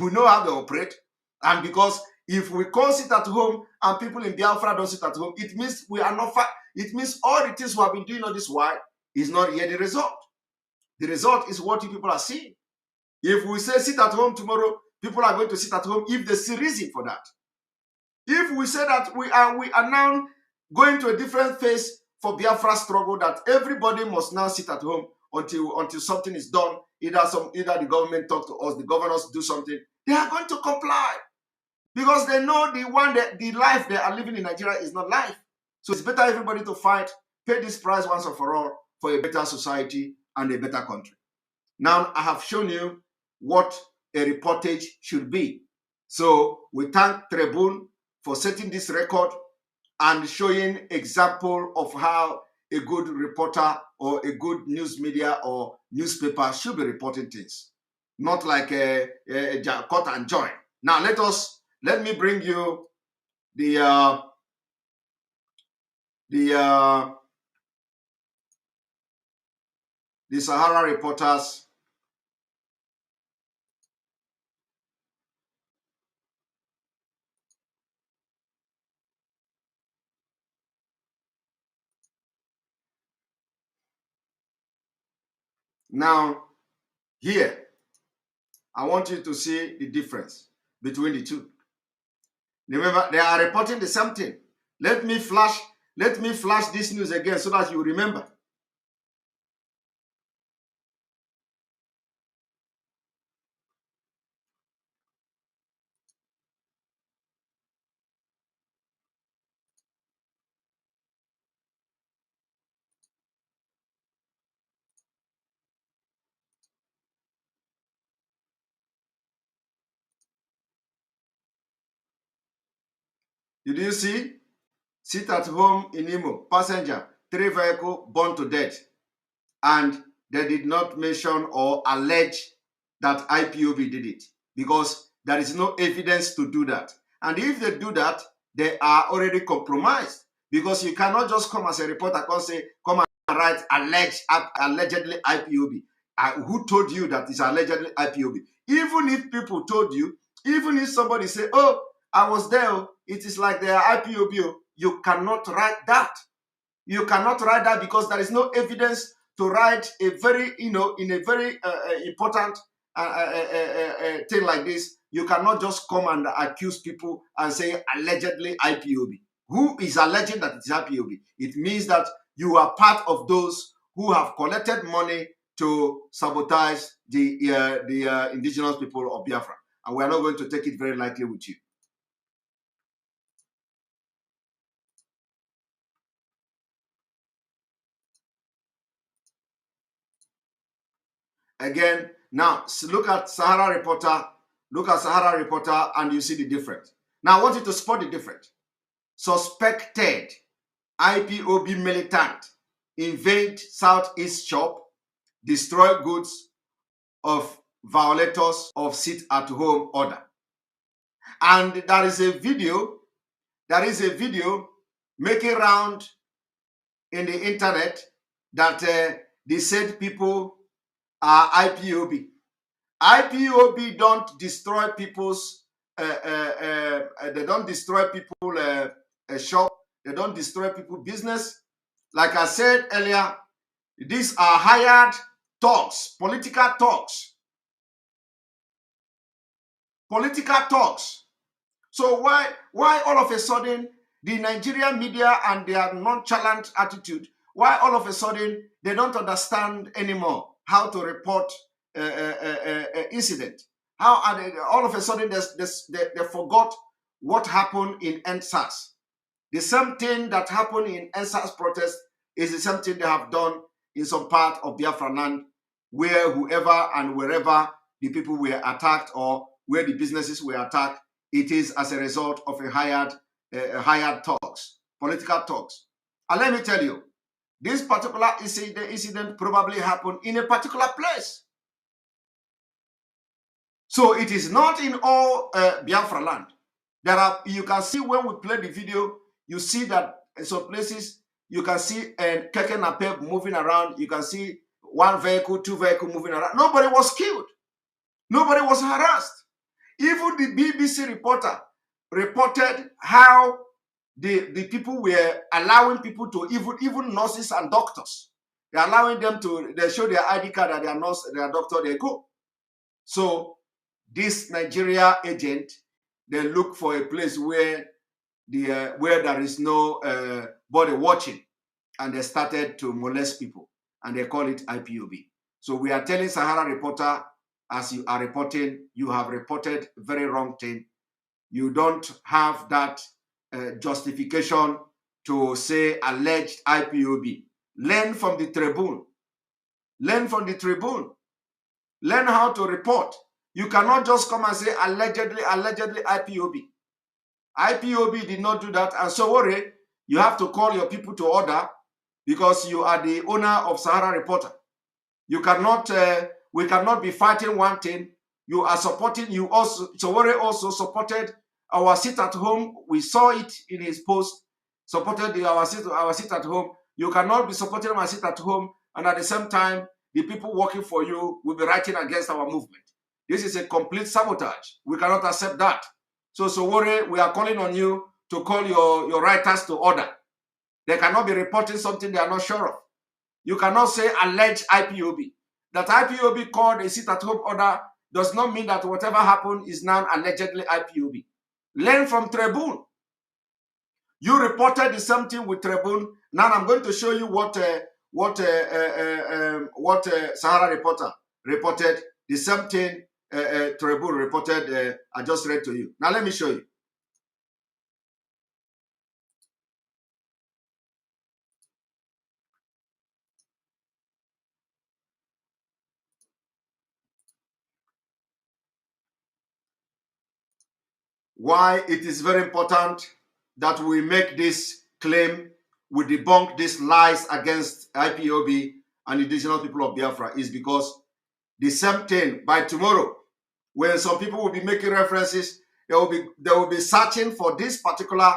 We know how they operate. And because if we can't sit at home and people in Biafra don't sit at home, it means we are not it means all the things we have been doing all this while is not yet the result. The result is what you people are seeing. If we say sit at home tomorrow, people are going to sit at home if they see reason for that. If we say that we are now going to a different phase for Biafra struggle, that everybody must now sit at home until something is done, either the government talk to us, the governors do something, they are going to comply. Because they know the life they are living in Nigeria is not life. So it's better everybody to fight, pay this price once and for all for a better society and a better country. Now, I have shown you what a reportage should be. So we thank Tribune for setting this record and showing example of how a good reporter or a good news media or newspaper should be reporting things. Not like a cut and join. Now, let me bring you the Sahara reporters. Now, here, I want you to see the difference between the two. Remember, they are reporting the same thing. Let me flash this news again so that you remember. Did you see? Sit at home in Imo, passenger, 3 vehicle burned to death. And they did not mention or allege that IPOB did it because there is no evidence to do that. And if they do that, they are already compromised because you cannot just come as a reporter and say, come and write allegedly IPOB. Who told you that it's allegedly IPOB? Even if people told you, even if somebody say, oh, I was there, it is like they are IPOB, you cannot write that. You cannot write that because there is no evidence to write a very, in a very important thing like this. You cannot just come and accuse people and say allegedly IPOB. Who is alleging that it's IPOB? It means that you are part of those who have collected money to sabotage the indigenous people of Biafra. And we are not going to take it very lightly with you. Again, now look at Sahara Reporter. Look at Sahara Reporter and you see the difference. Now I want you to spot the difference. Suspected IPOB militant invade Southeast shop, destroy goods of violators of sit-at-home order. And there is a video making round in the internet that they said people are IPOB. IPOB don't destroy people's they don't destroy people shop, they don't destroy people business. Like I said earlier, these are hired talks, political talks. Political talks. So why all of a sudden the Nigerian media and their nonchalant attitude, why all of a sudden they don't understand anymore how to report incident? How are they, all of a sudden they forgot what happened in EndSARS? The same thing that happened in EndSARS protest is the same thing they have done in some part of Biafra land, where whoever and wherever the people were attacked or where the businesses were attacked, it is as a result of a hired talks, political talks. And let me tell you, this particular incident probably happened in a particular place. So it is not in all Biafra land. There are, you can see when we play the video, you see that in some places you can see a keke napep moving around. You can see one vehicle, two vehicles moving around. Nobody was killed. Nobody was harassed. Even the BBC reporter reported how the people were allowing people to, even nurses and doctors, they're allowing them to, they show their ID card that they are nurse, they are doctor, they go. So this Nigeria agent, they look for a place where where there is no body watching, and they started to molest people, and they call it IPOB. So we are telling Sahara Reporter, as you are reporting, you have reported very wrong thing. You don't have that justification to say alleged IPOB. Learn from the tribune. Learn from the tribune. Learn how to report. You cannot just come and say allegedly IPOB. IPOB did not do that. And so worry, you have to call your people to order because you are the owner of Sahara Reporter. You cannot, we cannot be fighting one thing. You are supporting, you also, Sowore also supported our sit at home. We saw it in his post, supported our sit at home. You cannot be supporting our sit at home, and at the same time, the people working for you will be writing against our movement. This is a complete sabotage. We cannot accept that. So Sowore, we are calling on you to call your writers to order. They cannot be reporting something they are not sure of. You cannot say alleged IPOB. That IPOB called a sit-at-home order does not mean that whatever happened is now allegedly IPOB. Learn from Tribune. You reported the same thing with Tribune. Now I'm going to show you what Sahara Reporter reported. The same thing Tribune reported. I just read to you. Now let me show you. Why it is very important that we make this claim, we debunk these lies against IPOB and indigenous people of Biafra is because the same thing by tomorrow, when some people will be making references, they will be searching for this particular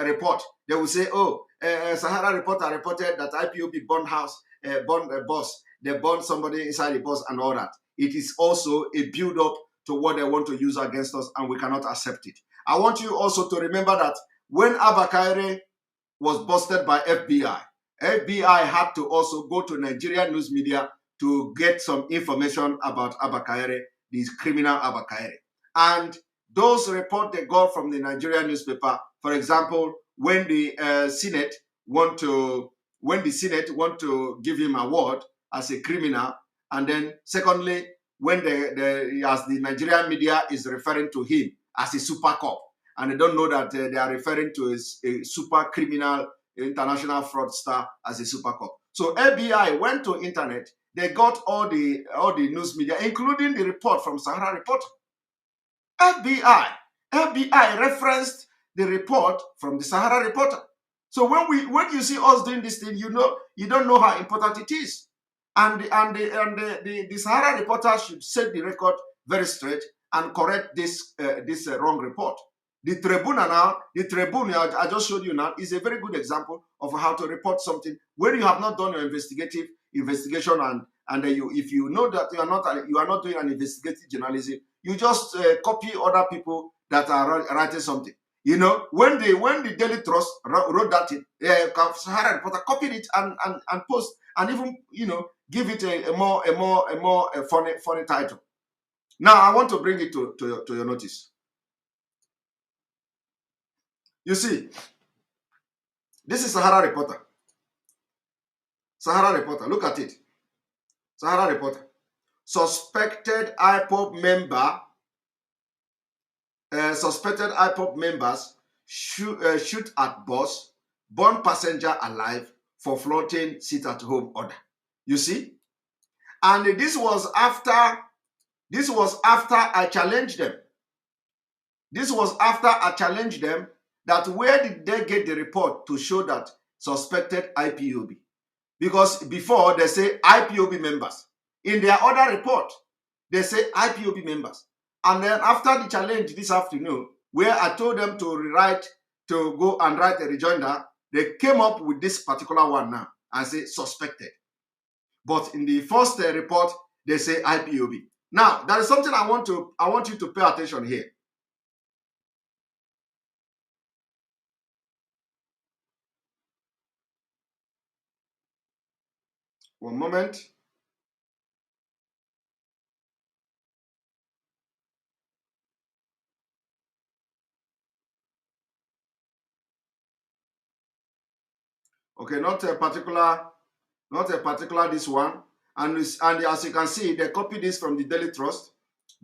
report. They will say, oh, Sahara Reporter reported that IPOB burned house, burned a bus, they burned somebody inside the bus and all that. It is also a build-up to what they want to use against us, and we cannot accept it. I want you also to remember that when Abba Kaire was busted by FBI, FBI had to also go to Nigerian news media to get some information about Abba Kaire, this criminal Abba Kaire. And those reports they got from the Nigerian newspaper, for example, when the Senate want to give him an award as a criminal, and then secondly, when as the Nigerian media is referring to him as a super cop, and they don't know that they are referring to a super criminal, international fraudster as a super cop. So FBI went to internet, they got all the news media, including the report from Sahara Reporter. FBI referenced the report from the Sahara Reporter. So when you see us doing this thing, you don't know how important it is. And the Sahara Reporter should set the record very straight and correct this wrong report. The Tribune I just showed you now is a very good example of how to report something when you have not done your investigation and if you know that you are not doing an investigative journalism, you just copy other people that are writing something. You know, when the Daily Trust wrote that in, Sahara Reporter copied it and post and even give it a more funny title. Now I want to bring it to your notice. You see, this is Sahara Reporter. Sahara Reporter, look at it. Sahara Reporter. Suspected Ipob members shoot at bus, burn passenger alive for floating sit-at-home order. You see? And this was after I challenged them. This was after I challenged them that where did they get the report to show that suspected IPOB. Because before they say IPOB members. In their other report, they say IPOB members. And then after the challenge this afternoon, where I told them to go and write a rejoinder, they came up with this particular one now and say suspected. But in the first report, they say IPOB. Now, there is something I want you to pay attention here. One moment. Okay, not a particular this one. And as you can see, they copied this from the Daily Trust.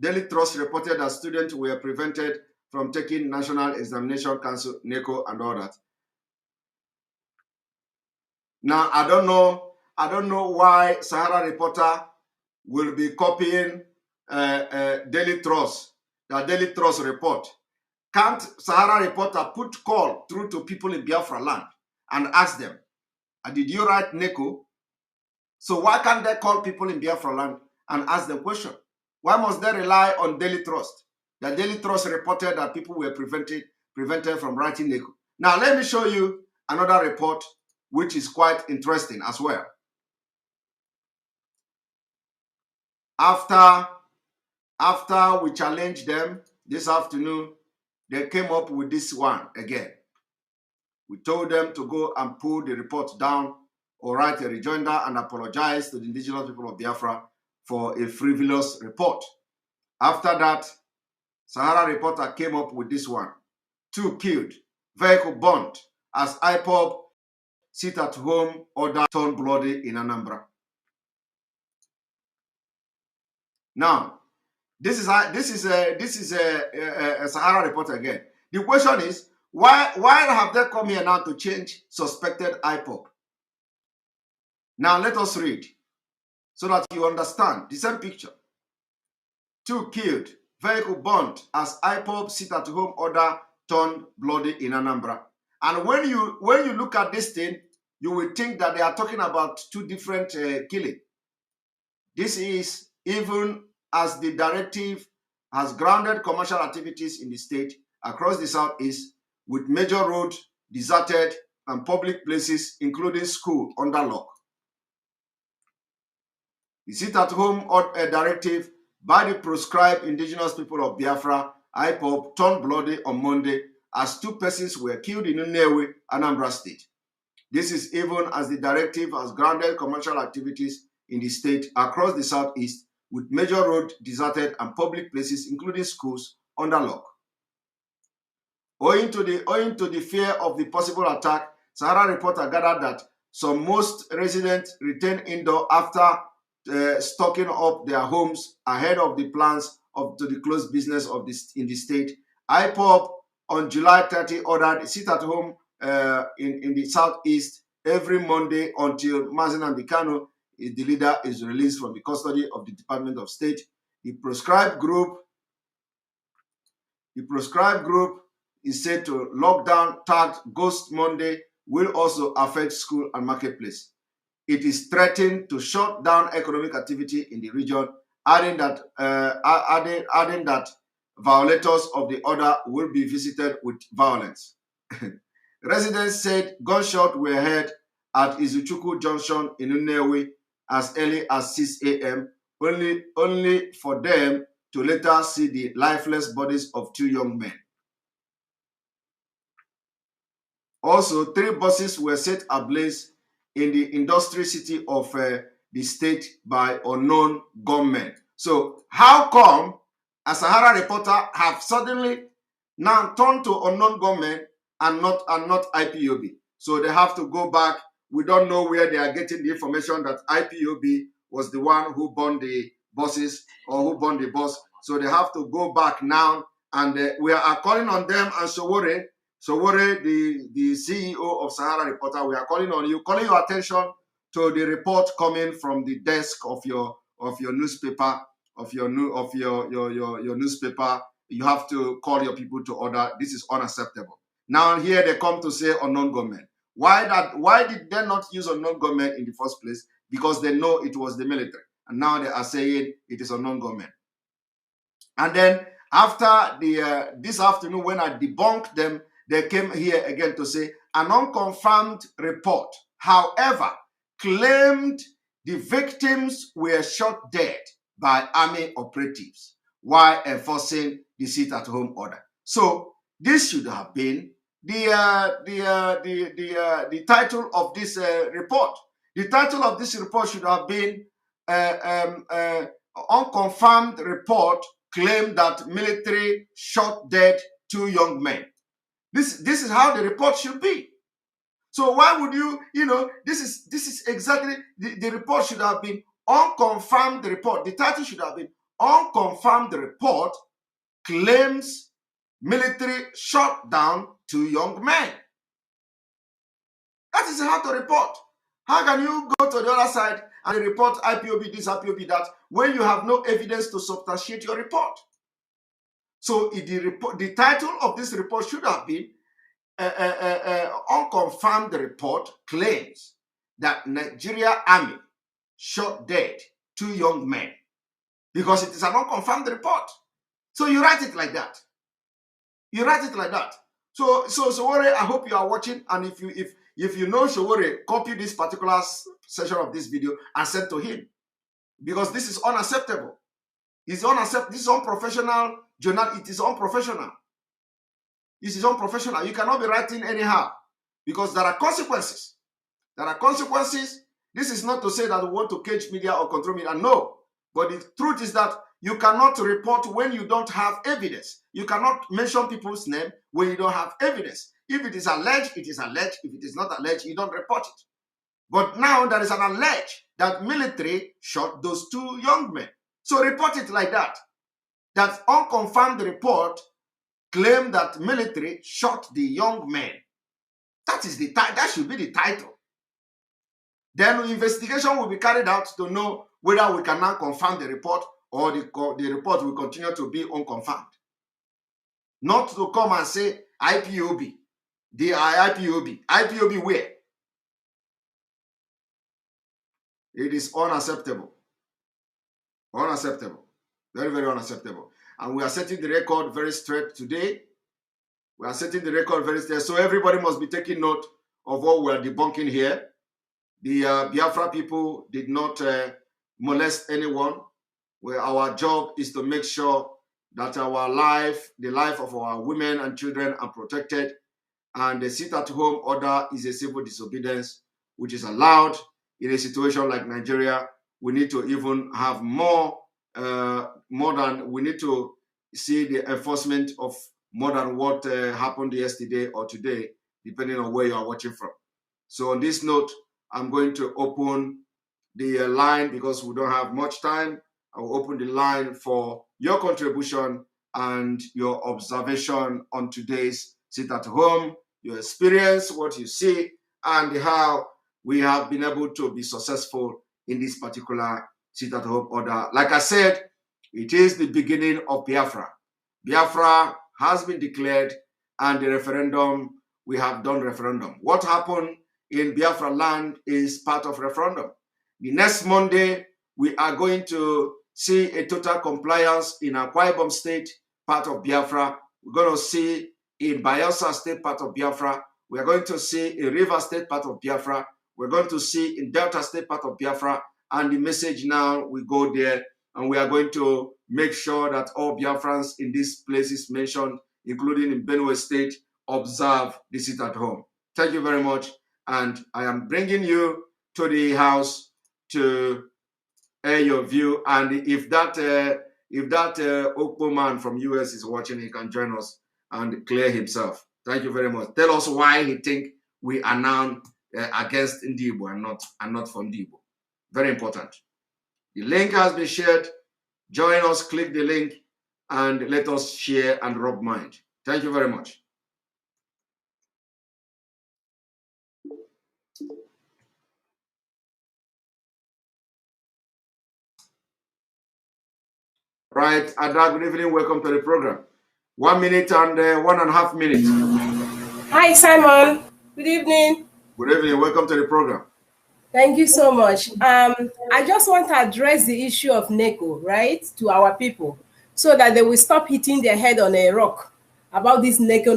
Daily Trust reported that students were prevented from taking National Examination Council, NECO, and all that. Now, I don't know why Sahara Reporter will be copying Daily Trust, the Daily Trust report. Can't Sahara Reporter put call through to people in Biafra land and ask them, did you write NECO? So why can't they call people in Biafra land and ask them question? Why must they rely on Daily Trust? The Daily Trust reported that people were prevented from writing NECO. Now let me show you another report which is quite interesting as well. After we challenged them this afternoon, they came up with this one again. We told them to go and pull the report down or write a rejoinder and apologize to the indigenous people of Biafra for a frivolous report. After that, Sahara Reporter came up with this one. 2 killed, vehicle burnt as Ipob sit at home order turned bloody in Anambra. Now, this is a Sahara Reporter again. The question is, why have they come here now to change suspected Ipob? Now let us read so that you understand the same picture. 2 killed, vehicle burnt as Ipob sit at home order turned bloody in Anambra. And when you look at this thing, you will think that they are talking about 2 different killings. This is even as the directive has grounded commercial activities in the state across the southeast, with major roads deserted and public places, including school, under lock. The sit-at-home directive by the proscribed indigenous people of Biafra, Ipob, turned bloody on Monday as 2 persons were killed in Nnewi, Anambra State. This is even as the directive has grounded commercial activities in the state across the southeast, with major roads deserted and public places, including schools, under lock. Owing to the fear of the possible attack, Sahara Reporter gathered that most residents retained indoor after stocking up their homes ahead of the plans to the closed business in the state. Ipob on July 30 ordered sit-at-home in the southeast every Monday until Mazen Ambikano, the leader, is released from the custody of the Department of State. The proscribed group is said to lock down tagged Ghost Monday will also affect school and marketplace. It is threatened to shut down economic activity in the region, adding that violators of the order will be visited with violence. Residents said gunshots were heard at Izuchukwu Junction in Nnewi as early as 6 a.m., only for them to later see the lifeless bodies of 2 young men. Also, 3 buses were set ablaze in the industry city of the state by unknown gunmen. So how come a Sahara Reporter have suddenly now turned to unknown gunmen and not IPOB? So they have to go back. We don't know where they are getting the information that IPOB was the one who burned the buses or who burned the bus. So they have to go back now, and we are calling on them and Sowore, the CEO of Sahara Reporter, we are calling on you, calling your attention to the report coming from the desk of your newspaper, your newspaper. You have to call your people to order. This is unacceptable. Now here they come to say unknown gunmen. Why did they not use unknown gunmen in the first place? Because they know it was the military. And now they are saying it is unknown gunmen. And then after this afternoon, when I debunked them, they came here again to say an unconfirmed report, however, claimed the victims were shot dead by army operatives while enforcing the sit-at-home order. So this should have been the title of this report. The title of this report should have been unconfirmed report claimed that military shot dead 2 young men. This is how the report should be. So why would you, this is exactly, the report should have been unconfirmed report. The title should have been unconfirmed report claims military shot down 2 young men. That is how to report. How can you go to the other side and report IPOB this, IPOB that, when you have no evidence to substantiate your report? So the title of this report should have been unconfirmed report claims that Nigeria Army shot dead 2 young men, because it is an unconfirmed report. So you write it like that. You write it like that. So Sowore, I hope you are watching, and if you know Sowore, copy this particular section of this video and send to him, because this is unacceptable. It's unacceptable. This is unprofessional journal. It is unprofessional. This is unprofessional. You cannot be writing anyhow, because there are consequences. There are consequences. This is not to say that we want to cage media or control media. No. But the truth is that you cannot report when you don't have evidence. You cannot mention people's name when you don't have evidence. If it is alleged, it is alleged. If it is not alleged, you don't report it. But now there is an allege that military shot those 2 young men. So report it like that. That unconfirmed report claim that military shot the young men. That is that should be the title. Then investigation will be carried out to know whether we can now confirm the report, or the report will continue to be unconfirmed. Not to come and say IPOB. The IPOB. IPOB where? It is unacceptable. Unacceptable. Very, very unacceptable. And we are setting the record very straight today. We are setting the record very straight. So everybody must be taking note of what we are debunking here. The Biafra people did not molest anyone. Where our job is to make sure that our life, the life of our women and children, are protected. And the sit-at-home order is a civil disobedience, which is allowed in a situation like Nigeria. We need to even have more than, we need to see the enforcement of more than what happened yesterday or today, depending on where you are watching from. So on this note, I'm going to open the line, because we don't have much time. I will open the line for your contribution and your observation on today's sit at home, your experience, what you see, and how we have been able to be successful in this particular sit at home order. Like I said, it is the beginning of Biafra. Biafra has been declared, and the referendum, we have done referendum. What happened in Biafra land is part of referendum. The next Monday, we are going to see a total compliance in Akwa Ibom State, part of Biafra. We're going to see in Bayelsa State, part of Biafra. We are going to see in River State, part of Biafra. We're going to see in Delta State, part of Biafra. And the message now, we go there, and we are going to make sure that all Biafrans in these places mentioned, including in Benue State, observe the sit at home. Thank you very much. And I am bringing you to the house to air your view. And if that Okpo man from US is watching, he can join us and clear himself. Thank you very much. Tell us why he think we are now against Ndibo and not for Ndibo. Very important. The link has been shared. Join us, click the link, and let us share and rub mind. Thank you very much. Right, Ada, good evening. Welcome to the program. 1 minute and 1.5 minutes. Hi, Simon. Good evening. Good evening. Welcome to the program. Thank you so much. I just want to address the issue of NECO, right, to our people, so that they will stop hitting their head on a rock about this NECO.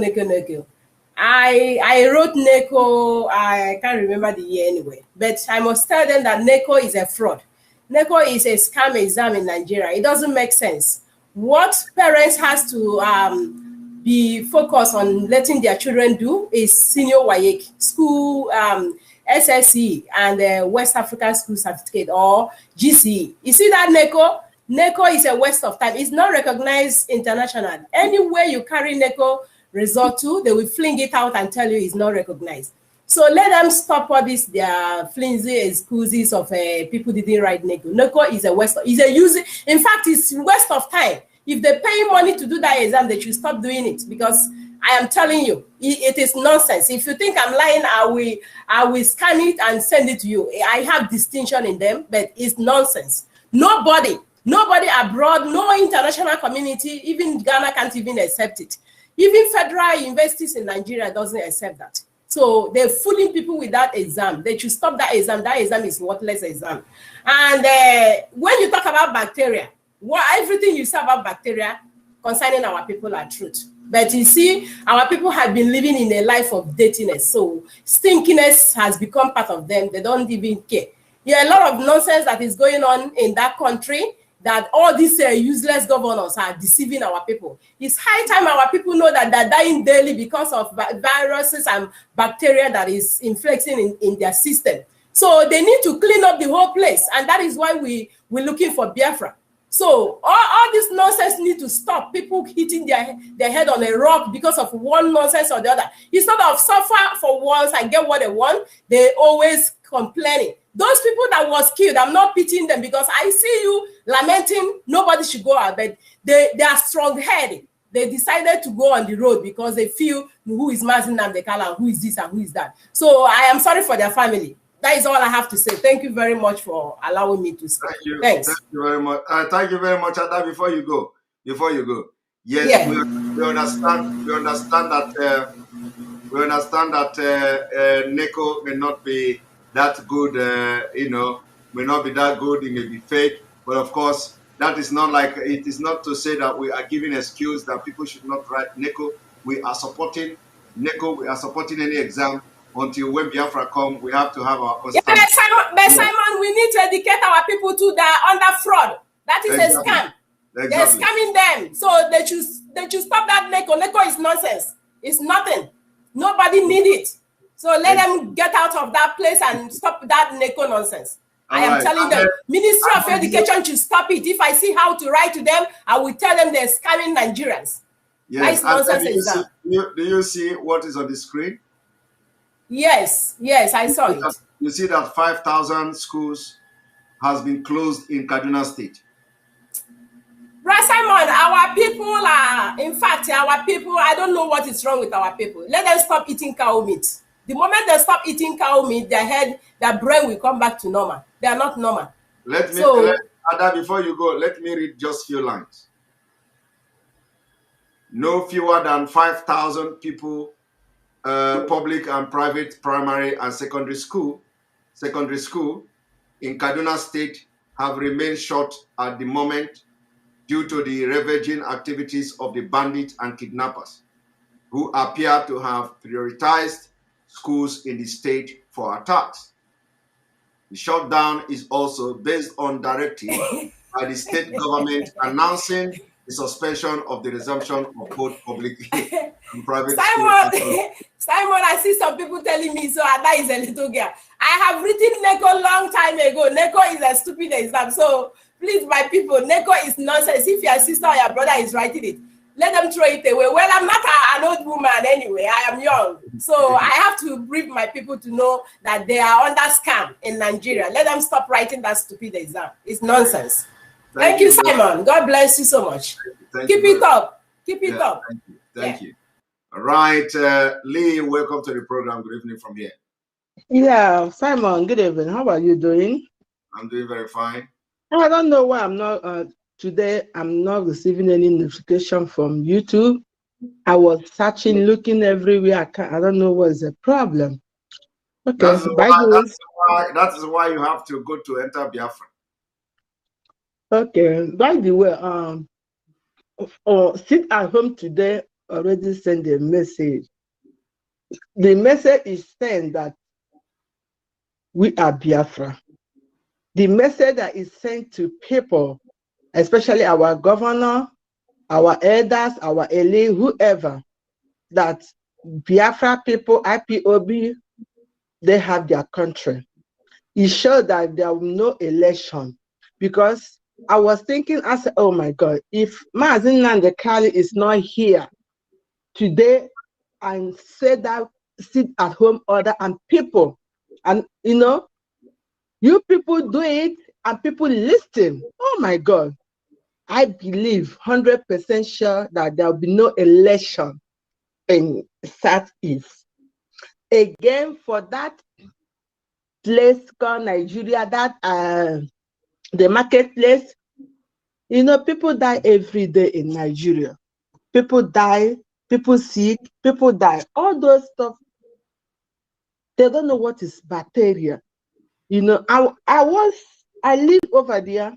I wrote NECO, I can't remember the year anyway, but I must tell them that NECO is a fraud. NECO is a scam exam in Nigeria. It doesn't make sense. What parents has to be focused on letting their children do is senior WAEC, school SSE and West African School Certificate or GCE. You see that NECO? NECO is a waste of time. It's not recognized internationally. Anywhere you carry NECO result to, they will fling it out and tell you it's not recognized. So let them stop all this, their flimsy excuses of people didn't write NECO. NECO is a waste. Is a use. In fact, it's waste of time. If they pay money to do that exam, they should stop doing it, because I am telling you, it is nonsense. If you think I'm lying, I will scan it and send it to you. I have distinction in them, but it's nonsense. Nobody abroad, no international community, even Ghana can't even accept it. Even federal universities in Nigeria doesn't accept that. So they're fooling people with that exam. They should stop that exam. That exam is worthless exam. And when you talk about bacteria, everything you say about bacteria concerning our people are truth. But you see, our people have been living in a life of dirtiness. So stinkiness has become part of them. They don't even care. There are a lot of nonsense that is going on in that country, that all these useless governors are deceiving our people. It's high time our people know that they're dying daily because of viruses and bacteria that is infecting in their system. So they need to clean up the whole place. And that is why we're looking for Biafra. So all this nonsense need to stop. People hitting their head on a rock because of one nonsense or the other. Instead of suffer for once and get what they want, they always complaining. Those people that was killed, I'm not pitying them, because I see you lamenting nobody should go out, but they are strong-headed. They decided to go on the road because they feel who is Mazin Namdekala, who is this and who is that. So I am sorry for their family. That is all I have to say. Thank you very much for allowing me to speak. Thank you. Thanks. Thank you very much. Thank you very much, Ada. Before you go, yes, Yeah. we understand. We understand that NECO may not be that good. May not be that good. It may be fake, but of course, that is not like, it is not to say that we are giving excuse that people should not write NECO. We are supporting NECO. We are supporting any exam. Until when Biafra come, we have to have our constant. Yeah, Simon, we need to educate our people too that are under fraud. That is a scam. Exactly. They're scamming them. So they should stop that NECO. NECO is nonsense. It's nothing. Nobody need it. So let them get out of that place and stop that NECO nonsense. I am telling them, Ministry of Education should stop it. If I see how to write to them, I will tell them they're scamming Nigerians. Yes. That is nonsense. Do you see what is on the screen? Yes, I saw it. You see that 5,000 schools has been closed in Kaduna State. Right, Simon, our people are, in fact, I don't know what is wrong with our people. Let them stop eating cow meat. The moment they stop eating cow meat, their brain will come back to normal. They are not normal. Ada, before you go, let me read just a few lines. No fewer than 5,000 people, public and private primary and secondary school in Kaduna State have remained shut at the moment due to the ravaging activities of the bandits and kidnappers, who appear to have prioritized schools in the state for attacks. The shutdown is also based on directive by the state government announcing the suspension of the resumption of both public and private schools. Simon, I see some people telling me, so Ada is a little girl. I have written NECO long time ago. NECO is a stupid exam. So please, my people, NECO is nonsense. If your sister or your brother is writing it, let them throw it away. Well, I'm not an old woman anyway. I am young. So I have to brief my people to know that they are under scam in Nigeria. Let them stop writing that stupid exam. It's nonsense. Thank you, Simon. God bless you so much. Keep it up. Keep it up. Thank you. All right. Lee, welcome to the program. Good evening from here. Yeah, Simon, good evening. How are you doing? I'm doing very fine. I don't know why I'm not, today I'm not receiving any notification from YouTube. I was searching, looking everywhere. I don't know what is the problem. Okay. By the way, That is why you have to go to enter Biafra. okay. By the way, sit at home today already sent a message. The message is saying that we are Biafra. The message that is sent to people, especially our governor, our elders, our elite, whoever, that Biafra people, IPOB, they have their country. It shows that there will be no election. Because I was thinking, I said, oh my God, if Mazi Nnamdi Kanu is not here today and say that sit at home order and people, and you people do it and people listen. Oh my God. I believe 100% sure that there will be no election in Southeast. Again, for that place called Nigeria, that the marketplace, people die every day in Nigeria. People die, people sick, people die. All those stuff, they don't know what is bacteria. I live over there.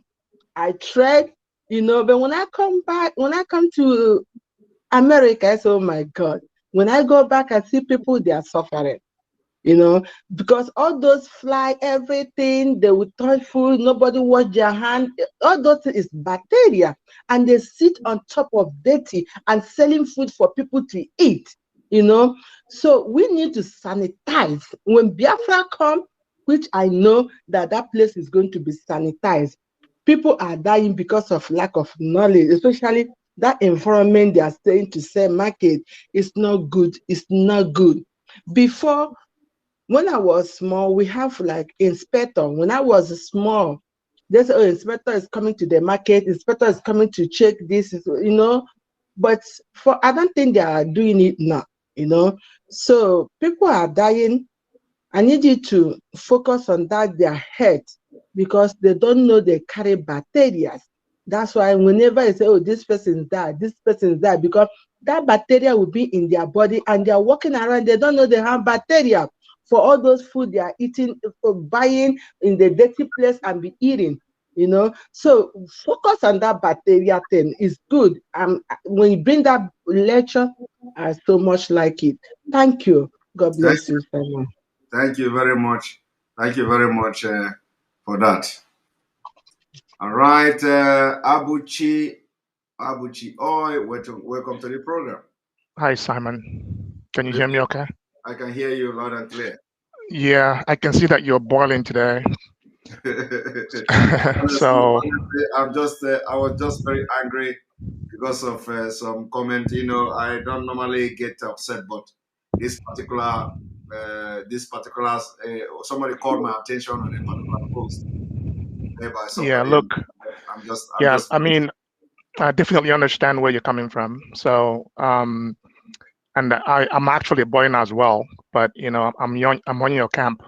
I tried, but when I come back, when I come to America, I say, oh my God. When I go back, I see people, they are suffering, because all those fly, everything, they will touch food, nobody wash their hand. All those is bacteria. And they sit on top of dirty and selling food for people to eat, So we need to sanitize. When Biafra come, which I know that place is going to be sanitized. People are dying because of lack of knowledge, especially that environment they are saying to sell market is not good. It's not good. Before, when I was small, we have like inspector. When I was small, they say, oh, inspector is coming to the market, inspector is coming to check this, But I don't think they are doing it now, So people are dying. I need you to focus on that, their health, because they don't know they carry bacteria. That's why whenever you say, oh, this person died, because that bacteria will be in their body and they are walking around, they don't know they have bacteria for all those food they are eating, for buying in the dirty place and be eating, So focus on that bacteria thing. It's good. When you bring that lecture, I so much like it. Thank you. God bless you, Simon. Thank you very much. Thank you very much for that. All right, Abuchi, Oi, welcome to the program. Hi, Simon. Can you hear me okay? I can hear you loud and clear. Yeah, I can see that you're boiling today. Honestly, So I was just very angry because of some comment. I don't normally get upset, but this particular, somebody called my attention on a particular post made by yeah, somebody. look, I'm yeah, just. I mean, I definitely understand where you're coming from. So, and I'm actually boiling as well, but I'm on your camp.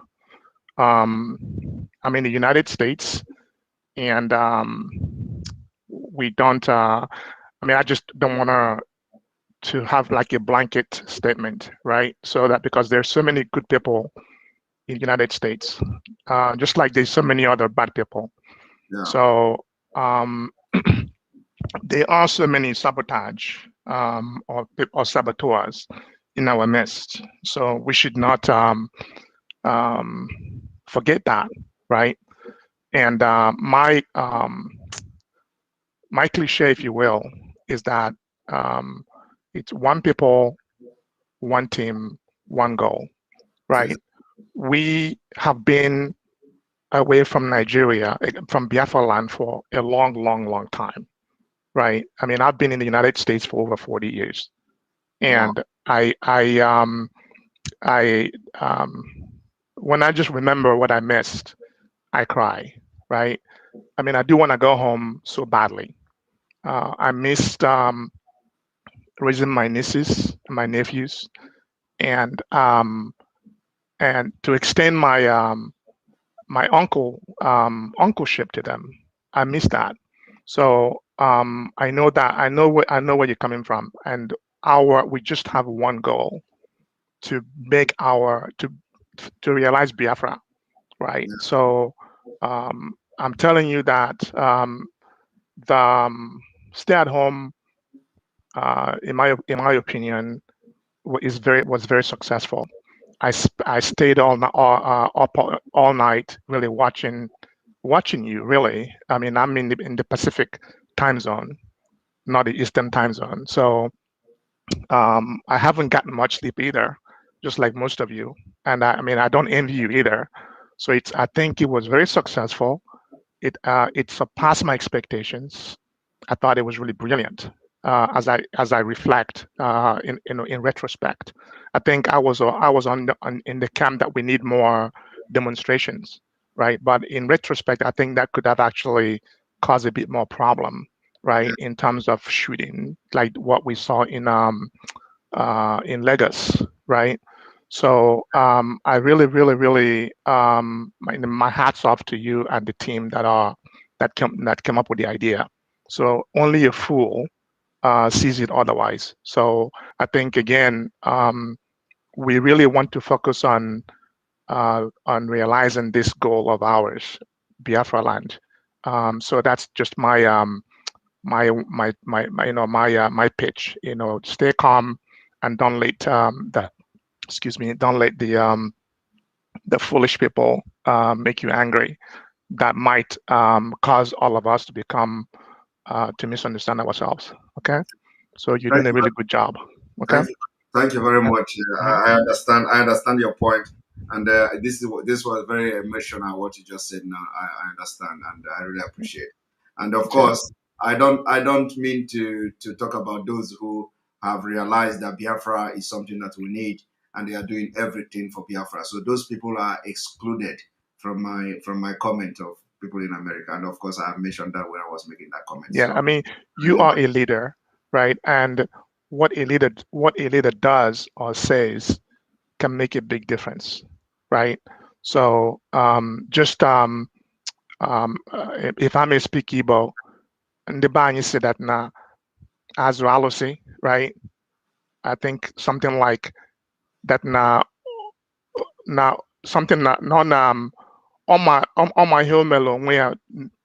I'm in the United States, and we don't. I just don't want to have like a blanket statement, right? So that because there's so many good people in the United States, just like there's so many other bad people. Yeah. So there are so many sabotage or saboteurs in our midst. So we should not forget that, right? And my cliche, if you will, is that it's one people, one team, one goal, right? We have been away from Nigeria, from Biafra land for a long, long, long time, right? I mean, I've been in the United States for over 40 years, and wow. I when I just remember what I missed, I cry, right? I mean, I do want to go home so badly. I missed raising my nieces and my nephews, and to extend my uncleship to them. I miss that. So I know where you're coming from, and we just have one goal to make to realize Biafra, right? So I'm telling you that the stay-at-home, in my opinion, was very successful. I stayed all night really watching you really. I mean, I'm in the Pacific time zone, not the Eastern time zone. So I haven't gotten much sleep either, just like most of you. And I mean, I don't envy you either. So I think it was very successful. It surpassed my expectations. I thought it was really brilliant. As I reflect in retrospect, I think I was in the camp that we need more demonstrations, right? But in retrospect, I think that could have actually caused a bit more problem, right, in terms of shooting, like what we saw in Lagos, right? So I really my hats off to you and the team that came up with the idea. So only a fool sees it otherwise. So I think again, we really want to focus on realizing this goal of ours, Biafra land. So that's just my my pitch. Stay calm and don't let don't let the foolish people make you angry. That might cause all of us to become to misunderstand ourselves. Okay, so you're doing a really good job. Okay, thank you very much. Mhm. I understand your point, and this was very emotional what you just said. Now I understand, and I really appreciate. And of course, I don't mean to talk about those who have realized that Biafra is something that we need, and they are doing everything for Biafra. So those people are excluded from my comment of people in America. And of course, I have mentioned that when I was making that comment. Yeah, So, I mean, you are a leader, right? And what a leader does or says can make a big difference, right? So if I may speak Igbo, the Banya said that na Azralosi, right? I think something like that na something na on my humelo where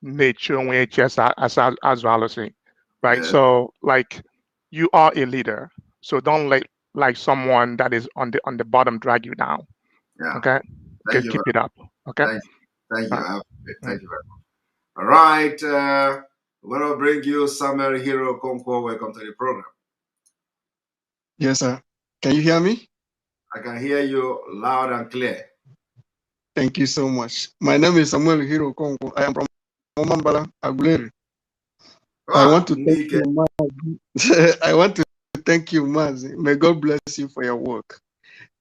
nature where just as Azralosi, right? So like you are a leader, so don't let like someone that is on the bottom drag you down. yeah. Okay, Thank you. keep it up. Okay. Thank you. Right. Thank you very much. All right. We're going to bring you Samuel Hero Conquo. Welcome to the program. Yes, sir. Can you hear me? I can hear you loud and clear. Thank you so much. My name is Samuel Hiro Kongo. I am from Omambala, Aguleri. I want to thank you, Maz. I want to thank you, Maz. May God bless you for your work.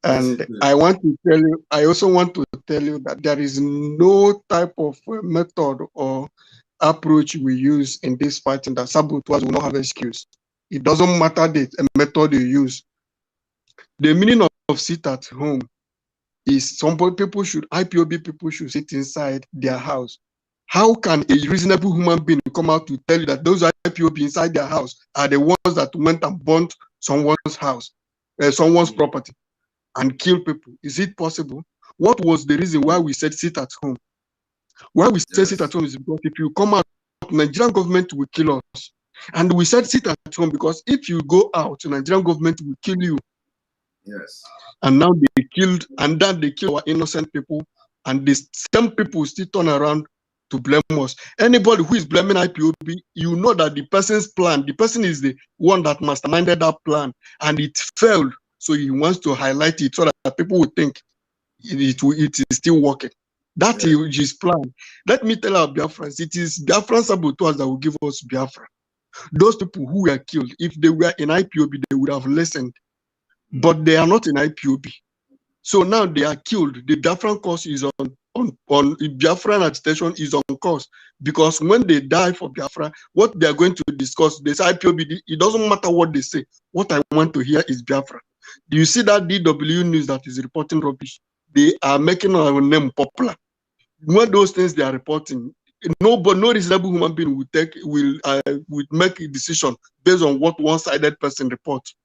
And I want to tell you, I also want to tell you that there is no type of method or approach we use in this fighting that saboteurs will not have excuse. It doesn't matter the method you use. The meaning of sit at home is IPOB people should sit inside their house. How can a reasonable human being come out to tell you that those IPOB inside their house are the ones that went and burnt someone's house, someone's property, and kill people? Is it possible? What was the reason why we said sit at home? Why we said sit at home is because if you come out, Nigerian government will kill us. And we said sit at home because if you go out, Nigerian government will kill you. Yes. And now they killed, and then they kill our innocent people, and the same people still turn around to blame us. Anybody who is blaming IPOB, you know that the person's plan, the person is the one that masterminded that plan, and it failed. So he wants to highlight it so that people will think it is still working. That is his plan. Let me tell our Biafrans, it is Biafran saboteurs that will give us Biafra. Those people who were killed, if they were in IPOB, they would have listened. But they are not in IPOB. So now they are killed. The Biafran cause is on Biafran agitation is on course, because when they die for Biafra, what they are going to discuss, they say IPOB, it doesn't matter what they say. What I want to hear is Biafra. Do you see that DW news that is reporting rubbish? They are making our name popular. When those things they are reporting, no reasonable human being will make a decision based on what one-sided person reports.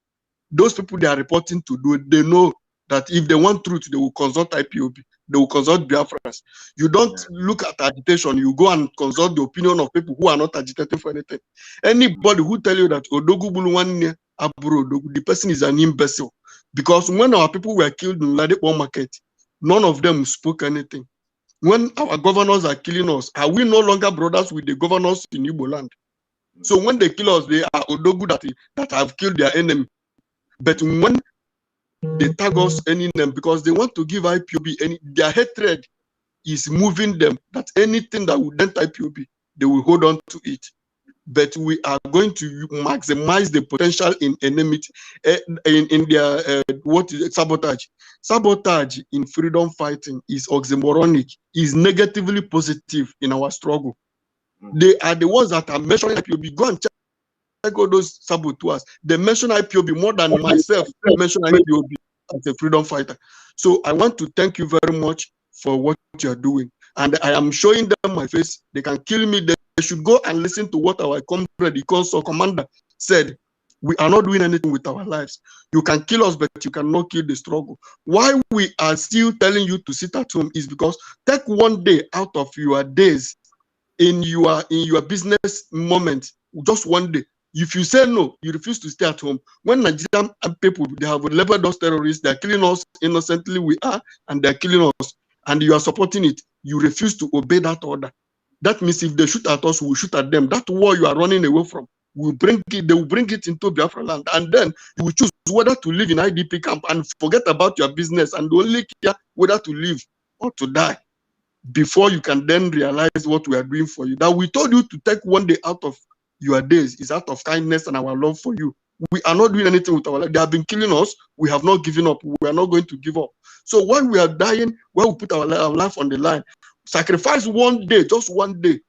Those people they are reporting to do, they know that if they want truth, they will consult IPOB, they will consult Biafrans. You don't look at agitation, you go and consult the opinion of people who are not agitating for anything. Anybody who tell you that Odogu Buluwane Aburo Odogu, the person is an imbecile. Because when our people were killed in Ladipo market, none of them spoke anything. When our governors are killing us, are we no longer brothers with the governors in Igbo land? So when they kill us, they are Odogu that have killed their enemy. But when they tag us any name, because they want to give IPOB their hatred is moving them, that anything that would dent IPOB, they will hold on to it. But we are going to maximize the potential in enmity, in their what is it, sabotage. Sabotage in freedom fighting is oxymoronic, is negatively positive in our struggle. They are the ones that are measuring IPOB. Go and check all those saboteurs. They mention IPOB more than myself mention IPOB as a freedom fighter. So I want to thank you very much for what you're doing. And I am showing them my face. They can kill me. They should go and listen to what our comrade, the console commander, said. We are not doing anything with our lives. You can kill us, but you cannot kill the struggle. Why we are still telling you to sit at home is because take one day out of your days in your business moment, just one day. If you say no, you refuse to stay at home. When Nigerian people, they have labeled us terrorists, they're killing us innocently, we are, and they're killing us, and you are supporting it, you refuse to obey that order. That means if they shoot at us, we will shoot at them. That war you are running away from, they will bring it into Biafra land, and then you will choose whether to live in IDP camp and forget about your business and only care whether to live or to die, before you can then realize what we are doing for you. That we told you to take one day out of your days is out of kindness and our love for you. We are not doing anything with our life. They have been killing us. We have not given up. We are not going to give up. So when we are dying, when we put our life on the line, sacrifice one day, just one day,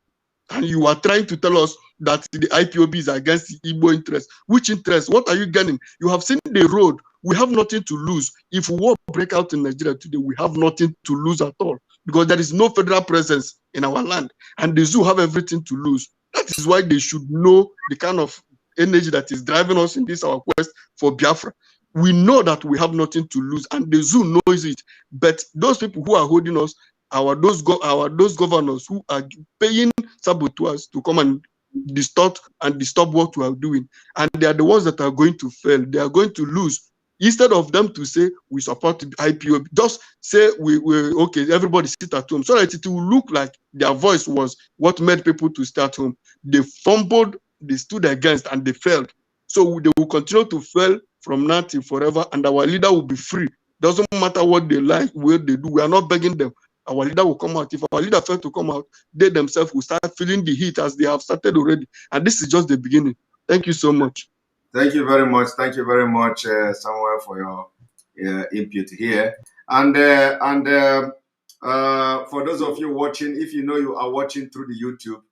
and you are trying to tell us that the IPOB is against the Igbo interest. Which interest? What are you getting? You have seen the road. We have nothing to lose. If war break out in Nigeria today, we have nothing to lose at all, because there is no federal presence in our land, and the zoo have everything to lose. That is why they should know the kind of energy that is driving us in this our quest for Biafra. We know that we have nothing to lose, and the zoo knows it. But those people who are holding us, those governors who are paying saboteurs to come and distort and disturb what we are doing, and they are the ones that are going to fail. They are going to lose. Instead of them to say we support the IPOB, just say we okay, everybody sit at home, so that it will look like their voice was what made people to stay at home. They fumbled, they stood against, and they failed. So they will continue to fail from now till forever, and our leader will be free. Doesn't matter what they like, what they do. We are not begging them. Our leader will come out. If our leader fails to come out, they themselves will start feeling the heat as they have started already. And this is just the beginning. Thank you so much. Thank you very much. Thank you very much, Samuel, for your input here. And for those of you watching, if you know you are watching through the YouTube,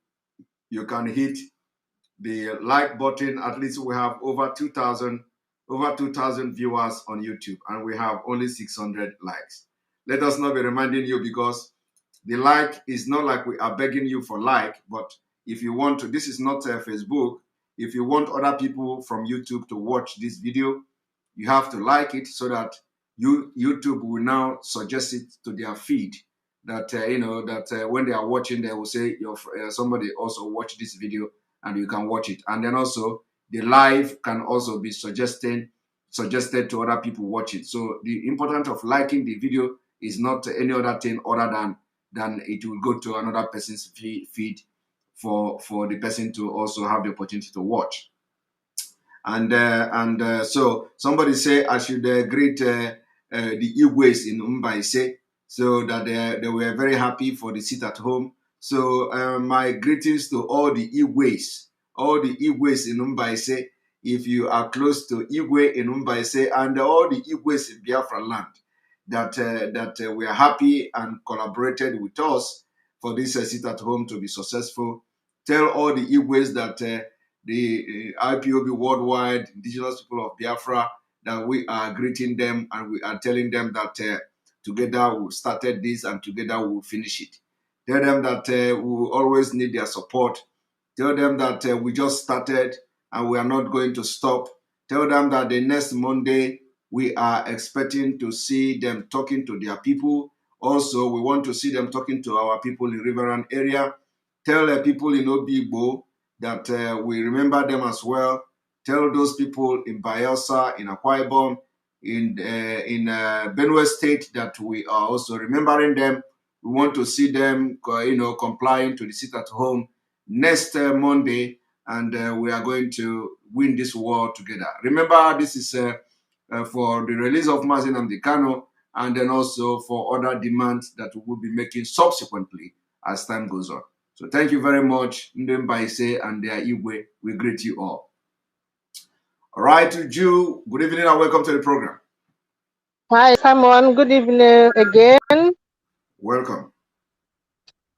you can hit the like button. At least we have over 2,000 viewers on YouTube, and we have only 600 likes. Let us not be reminding you, because the like is not like we are begging you for like, but if you want to, this is not Facebook. If you want other people from YouTube to watch this video, you have to like it, so that YouTube will now suggest it to their feed. That when they are watching, they will say somebody also watch this video, and you can watch it. And then also the live can also be suggested to other people watch it. So the importance of liking the video is not any other thing other than it will go to another person's feed for the person to also have the opportunity to watch. And so somebody say I should greet the Igwes in Mbaise, so that they were very happy for the sit at home. So my greetings to all the Igwes in Mbaise. If you are close to Igwe in Mbaise, and all the Igwes in Biafra land, that we are happy and collaborated with us for this sit at home to be successful. Tell all the Igwes that the IPOB worldwide, indigenous people of Biafra, that we are greeting them, and we are telling them that together we started this, and together we will finish it. Tell them that we will always need their support. Tell them that we just started and we are not going to stop. Tell them that the next Monday We are expecting to see them talking to their people. Also, we want to see them talking to our people in Riverine area. Tell the people in Obigbo that we remember them as well. Tell those people in Bayelsa, in Akwa Ibom, in Benue State that we are also remembering them. We want to see them, complying to the sit at home next Monday, and we are going to win this war together. Remember, this is for the release of Mazi Nnamdi Kanu, and then also for other demands that we will be making subsequently as time goes on. So thank you very much, Ndembaise and Igwe. We greet you all. All right, Ju, good evening and welcome to the program. Hi, Simon. Good evening again. Welcome.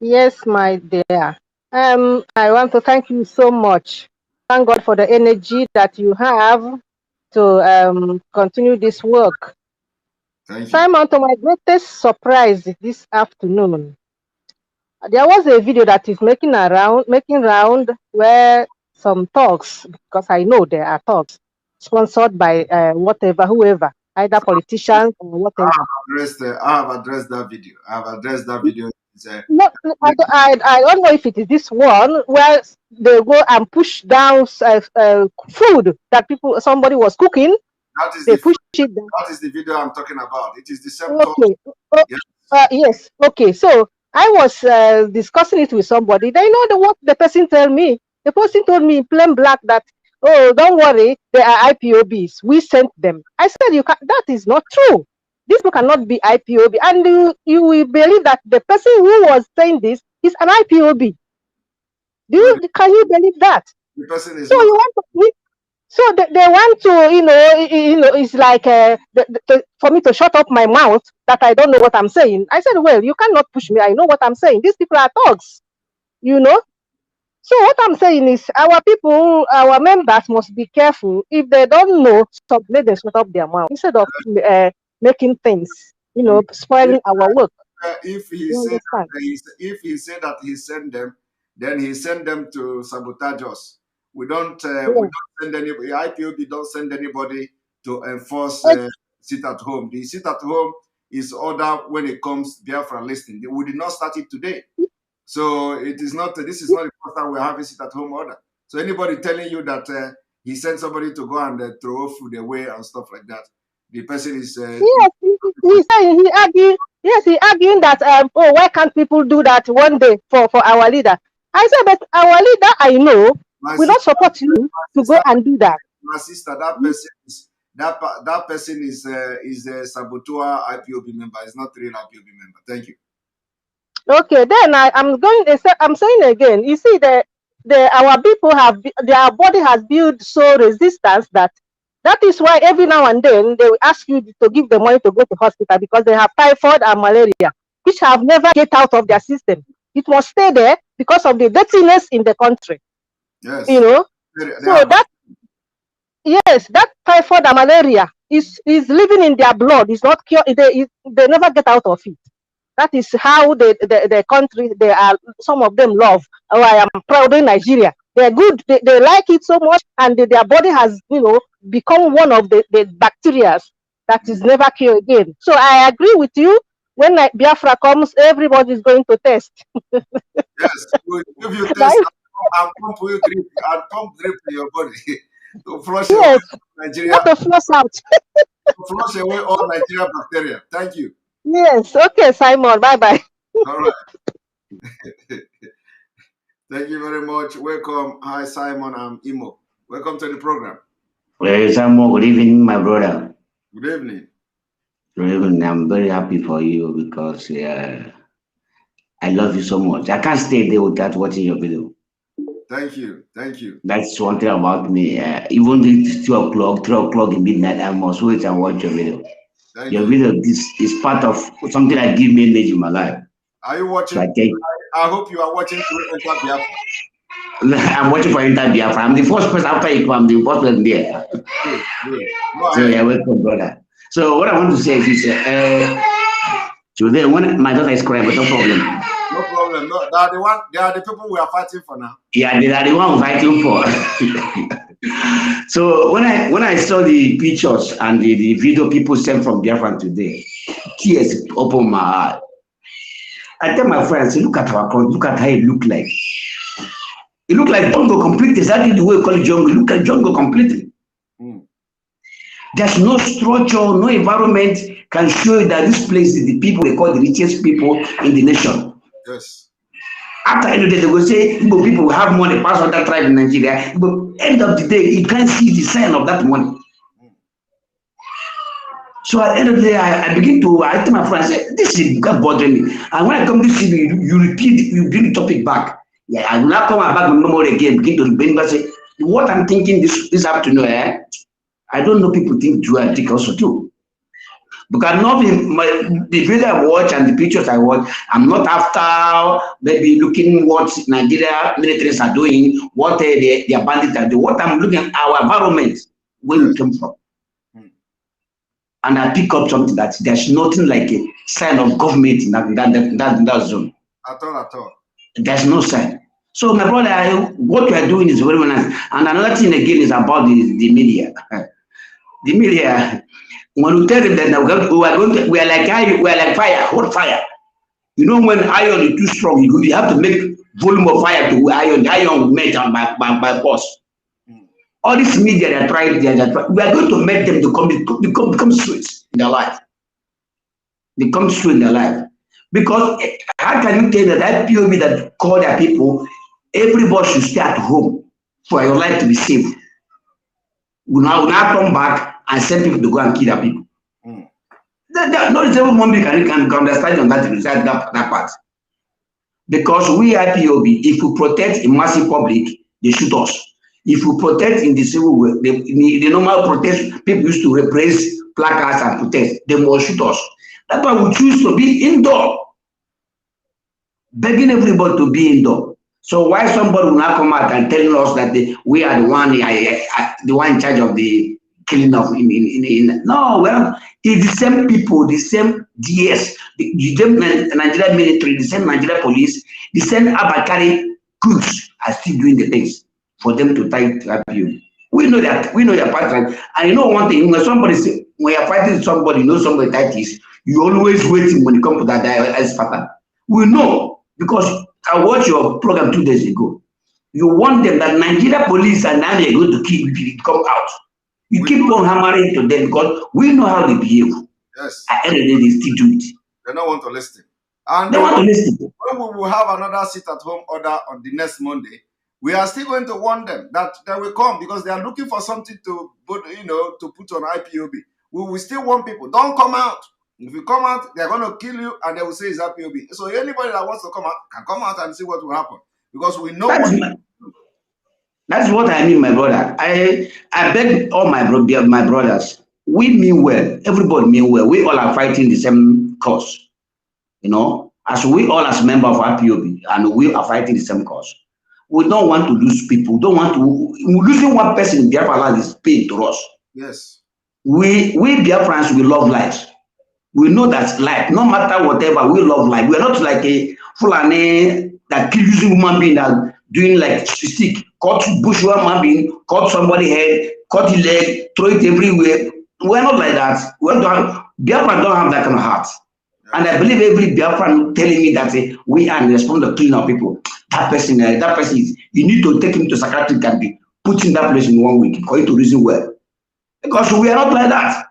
Yes, my dear. I want to thank you so much. Thank God for the energy that you have to continue this work. Thank you. Simon, to my greatest surprise this afternoon, there was a video that is making round where some talks, because I know there are talks sponsored by whoever, either politicians or whatever. I have addressed that video. No, I don't know if it is this one where they go and push down food that somebody was cooking. They push it down. That is the video I'm talking about. It is the same Okay. talk. Yes. Okay. So I was discussing it with somebody. They know what the person told me. The person told me in plain black that, oh, don't worry, they are IPOBs. We sent them. I said, that is not true. This book cannot be IPOB. And you will believe that the person who was saying this is an IPOB. Can you believe that? The person is so you want to, so they want to, it's like for me to shut up my mouth that I don't know what I'm saying. I said, well, you cannot push me. I know what I'm saying. These people are thugs, So what I'm saying is our people, our members must be careful. If they don't know, let them shut up their mouth instead of making things, spoiling our work. If he said that he sent them, then he sent them to sabotage us. We don't send anybody. IPOB don't send anybody to enforce sit at home. The sit at home is order when it comes Biafra listing. We did not start it today, so it is not. This is not the first time we have a sit at home order. So anybody telling you that he sent somebody to go and throw food away and stuff like that, the person is yes. He arguing that why can't people do that one day for our leader? I said, but our leader, I know, will not support you to go and do that. My sister, that person is a saboteur IPOB member. It's not real IPOB member. Thank you. Okay, then I'm saying again. You see, our people their body has built so resistance that is why every now and then they will ask you to give them money to go to hospital because they have typhoid and malaria, which have never get out of their system. It must stay there because of the dirtiness in the country. Yes. That typhoid and malaria is living in their blood. It's not cured. They never get out of it. That is how the country, some of them love. Oh, I am proud in Nigeria. They're good. They like it so much, and their body has, become one of the bacteria that is never cured again. So I agree with you. When Biafra comes, everybody is going to test. Yes, if you test, I'll pump drip in your body to flush away Nigeria. Not to flush out. To flush away all Nigeria bacteria. Thank you. Yes. Okay, Simon. Bye-bye. All right. Thank you very much. Welcome. Hi, Simon. I'm Imo. Welcome to the program. Well, Simon, good evening, my brother. Good evening. Good evening. I'm very happy for you because I love you so much. I can't stay there without watching your video. Thank you. Thank you. That's one thing about me. Even if it's 2 o'clock, 3 o'clock in midnight, I must wait and watch your video. Your video is part of something that gives me energy in my life. Are you watching? So I hope you are watching through Enter Biafra. I'm watching for Enter Biafra. I'm the first person after you. I'm the first person there. Good. So yeah, welcome, brother. So what I want to say is, today when my daughter is crying, but no problem. No problem. No, they are the one. They are the people we are fighting for now. Yeah, they are the one fighting for. So when I saw the pictures and the video people sent from Biafra today, tears opened my eye. I tell my friends, look at our country, look at how it look like. It look like jungle completely, exactly the way we call it jungle. Look at jungle completely. There's no structure, no environment can show you that this place is the people they call the richest people in the nation. Yes. After end of the day, they will say Igbo people will have money pass other tribe in Nigeria. But end of the day, you can't see the sign of that money. So at the end of the day, I tell my friends, I say, this is bothering me. And when I come to see you bring the topic back. Yeah, I will not come back with memory again, begin to remember, say, what I'm thinking this afternoon, I don't know people think think also too. Because the video I watch and the pictures I watch, I'm not after maybe looking what Nigeria militaries are doing, what their bandits are doing. What I'm looking at our environment, where we came from. And I pick up something that there's nothing like a sign of government in that zone. At all. There's no sign. So my brother, what we are doing is very nice. And another thing again is about the media. The media, when we tell them that we are like fire, hot fire. You know when iron is too strong, you have to make volume of fire to iron. The iron will melt by force. All this media they are trying, we are going to make them to become sweet in their life. Become sweet in their life. Because how can you tell that POB that call their people, everybody should stay at home for your life to be safe? We now come back and send people to go and kill their people. Not everyone can understand on that part. Because we are POB, if we protect a massive public, they shoot us. If we protect in the civil way, the normal protest, people used to repress placards and protest, they must shoot us. That's why we choose to be indoor, begging everybody to be indoor. So why somebody will not come out and telling us that we are the one in charge of the killing of no, well, it's the same people, the same DS, the same Nigerian military, the same Nigerian police, the same Abakari cooks are still doing the things for them to try to help you. We know that, we know your pattern. And you know one thing, when somebody say, when you're fighting somebody, you know somebody like this, you always waiting when you come to that pattern. We know, because I watched your program 2 days ago. You want them that Nigeria police and now they're going to keep it come out. You keep on hammering to them because we know how they behave. Yes. At the end of the day, they still do it. They don't want to listen. And they want to listen. When we will have another sit-at-home order on the next Monday, we are still going to warn them that they will come because they are looking for something to put, to put on IPOB. We will still warn people, don't come out. If you come out, they're going to kill you and they will say it's IPOB. So anybody that wants to come out can come out and see what will happen. Because we know that's what I mean, my brother. I beg all my brothers. We mean well. Everybody mean well. We all are fighting the same cause. As we all as members of IPOB, and we are fighting the same cause. We don't want to lose people. We don't want to losing one person in Biafra land is pain to us. Yes. We Biafrans, we love life. We know that life, no matter whatever, we love life. We're not like a Fulani that kill using human being that doing like stick, cut bush human being, cut somebody's head, cut his leg, throw it everywhere. We're not like that. Biafran don't have that kind of heart. And I believe every Biafran telling me that we are responsible to killing our people. That person is, you need to take him to psychiatric and be put in that place in 1 week for you to reason well. Because we are not like that.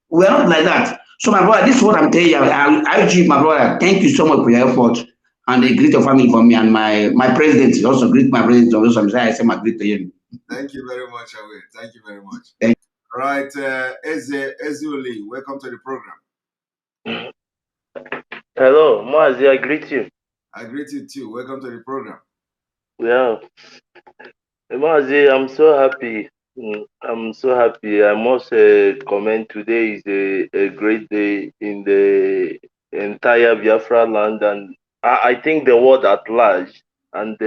We are not like that. So my brother, this is what I'm telling you. I urge my brother, thank you so much for your effort. And greet your family for me. And my president also greet my president. Also, I say my greet to him. Thank you very much, Away. Thank you very much. Thank you. All right, Ezioli, welcome to the program. Hello, Mazi, I greet you. I greet you too. Welcome to the program. Yeah. Mazi, I'm so happy. I'm so happy. I must comment today is a great day in the entire Biafra land and I think the world at large. And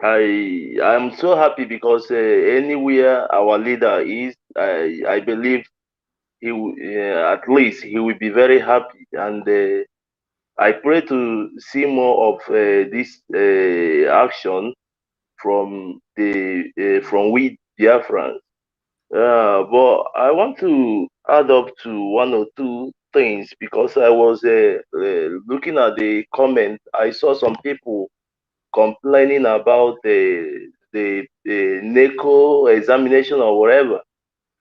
I'm so happy because anywhere our leader is, I believe he at least he will be very happy and I pray to see more of this action from we Biafrans. But I want to add up to one or two things because I was looking at the comment. I saw some people complaining about the NECO examination or whatever.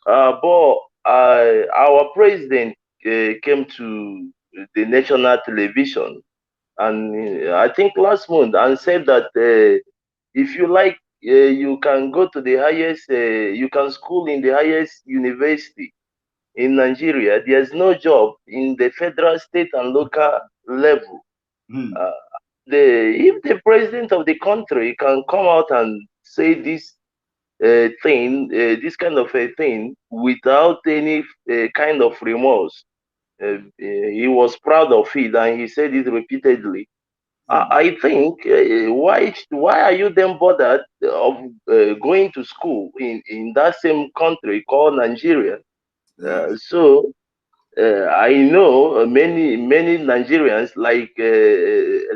But our president came to the national television, and I think last month, and said that if you like, you can go to the highest, you can school in the highest university in Nigeria. There's no job in the federal, state, and local level. Uh, if the president of the country can come out and say this this kind of a thing without any kind of remorse, he was proud of it and he said it repeatedly. I think why are you then bothered of going to school in that same country called Nigeria? So I know many Nigerians, like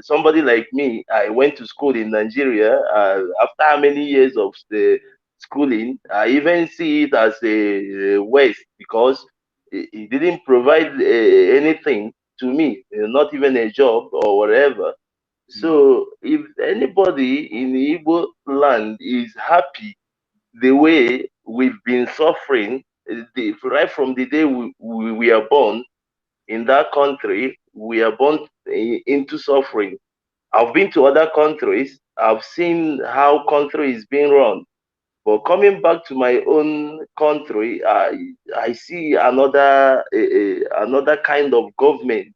somebody like me. I went to school in Nigeria. After how many years of schooling, I even see it as a waste because it didn't provide anything to me, not even a job or whatever. So if anybody in the Igbo land is happy the way we've been suffering, right from the day we are born in that country, we are born into suffering. I've been to other countries. I've seen how country is being run. But coming back to my own country, I see another kind of government.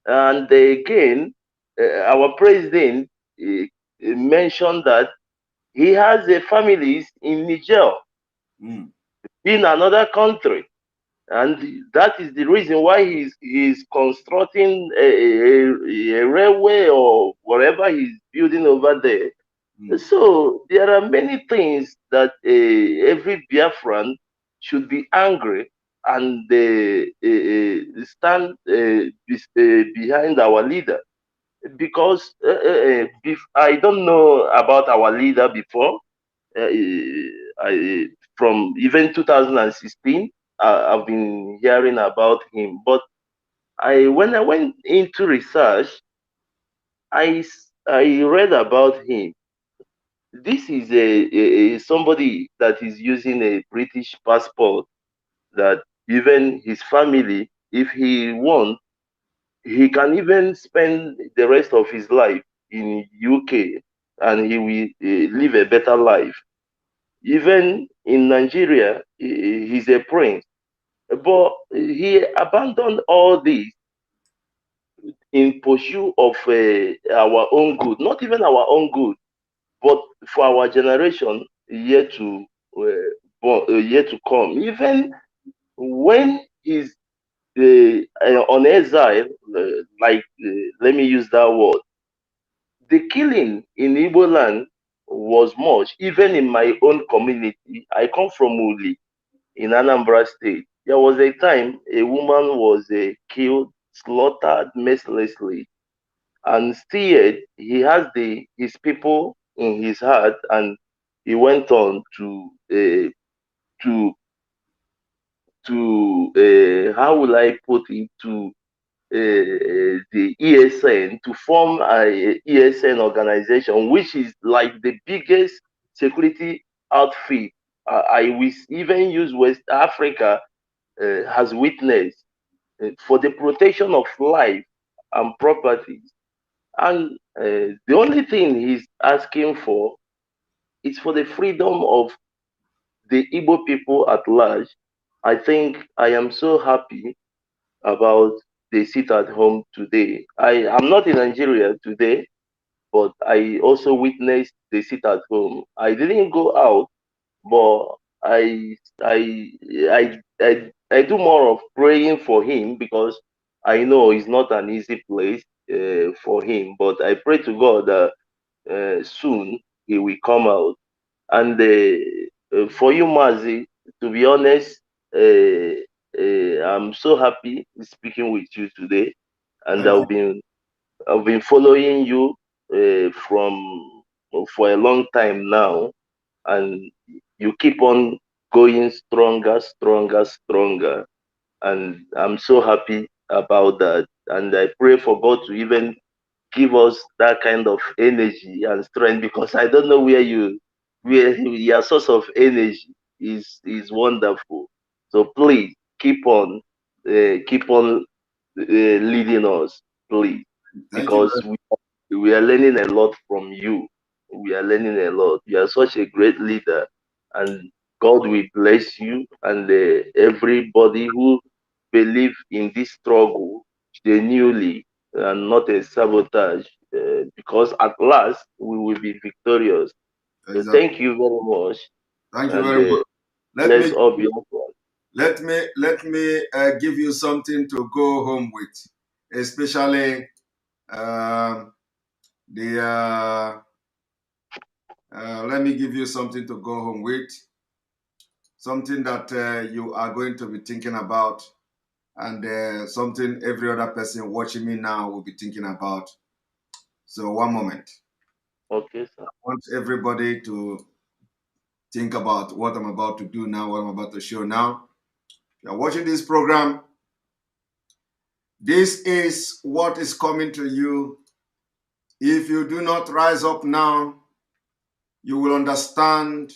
And again, our president mentioned that he has a families in Niger, in another country. And that is the reason why he's constructing a railway or whatever he's building over there. So there are many things that every Biafran should be angry and stand behind our leader. Because I don't know about our leader before. From even 2016, I've been hearing about him. But when I went into research, I read about him. This is somebody that is using a British passport. That even his family, if he wants, he can even spend the rest of his life in UK, and he will live a better life. Even in Nigeria, he's a prince. But he abandoned all this in pursuit of our own good, not even our own good, but for our generation yet to yet to come. Even when he's on exile, let me use that word, the killing in Igbo land was much. Even in my own community, I come from Uli in Anambra State. There was a time a woman was killed, slaughtered mercilessly, and still he has his people in his heart, and he went on to how will I put it, to the ESN, to form a ESN organization, which is like the biggest security outfit. I will even use West Africa has witnessed for the protection of life and properties. And the only thing he's asking for is for the freedom of the Igbo people at large. I think I am so happy about the sit at home today. I am not in Nigeria today, but I also witnessed the sit at home. I didn't go out, but I do more of praying for him because I know it's not an easy place for him. But I pray to God that soon he will come out. And for you, Mazi, to be honest, I'm so happy speaking with you today, and Thank I've you. been I've been following you from for a long time now, and you keep on going stronger, stronger, stronger, and I'm so happy about that. And I pray for God to even give us that kind of energy and strength, because I don't know where your source of energy is wonderful. So please keep on leading us, please, Thank you because we are learning a lot from you. We are learning a lot. You are such a great leader, and God will bless you and everybody who believe in this struggle genuinely and not a sabotage. Because at last we will be victorious. very So much. thank you very much, Thank you and very much. Let let's me all be one. give you something to go home with, especially the let me give you something to go home with, something that you are going to be thinking about, and something every other person watching me now will be thinking about. So one moment. Okay, sir. I want everybody to think about what I'm about to do now, what I'm about to show now. If you're watching this program, this is what is coming to you. If you do not rise up now, you will understand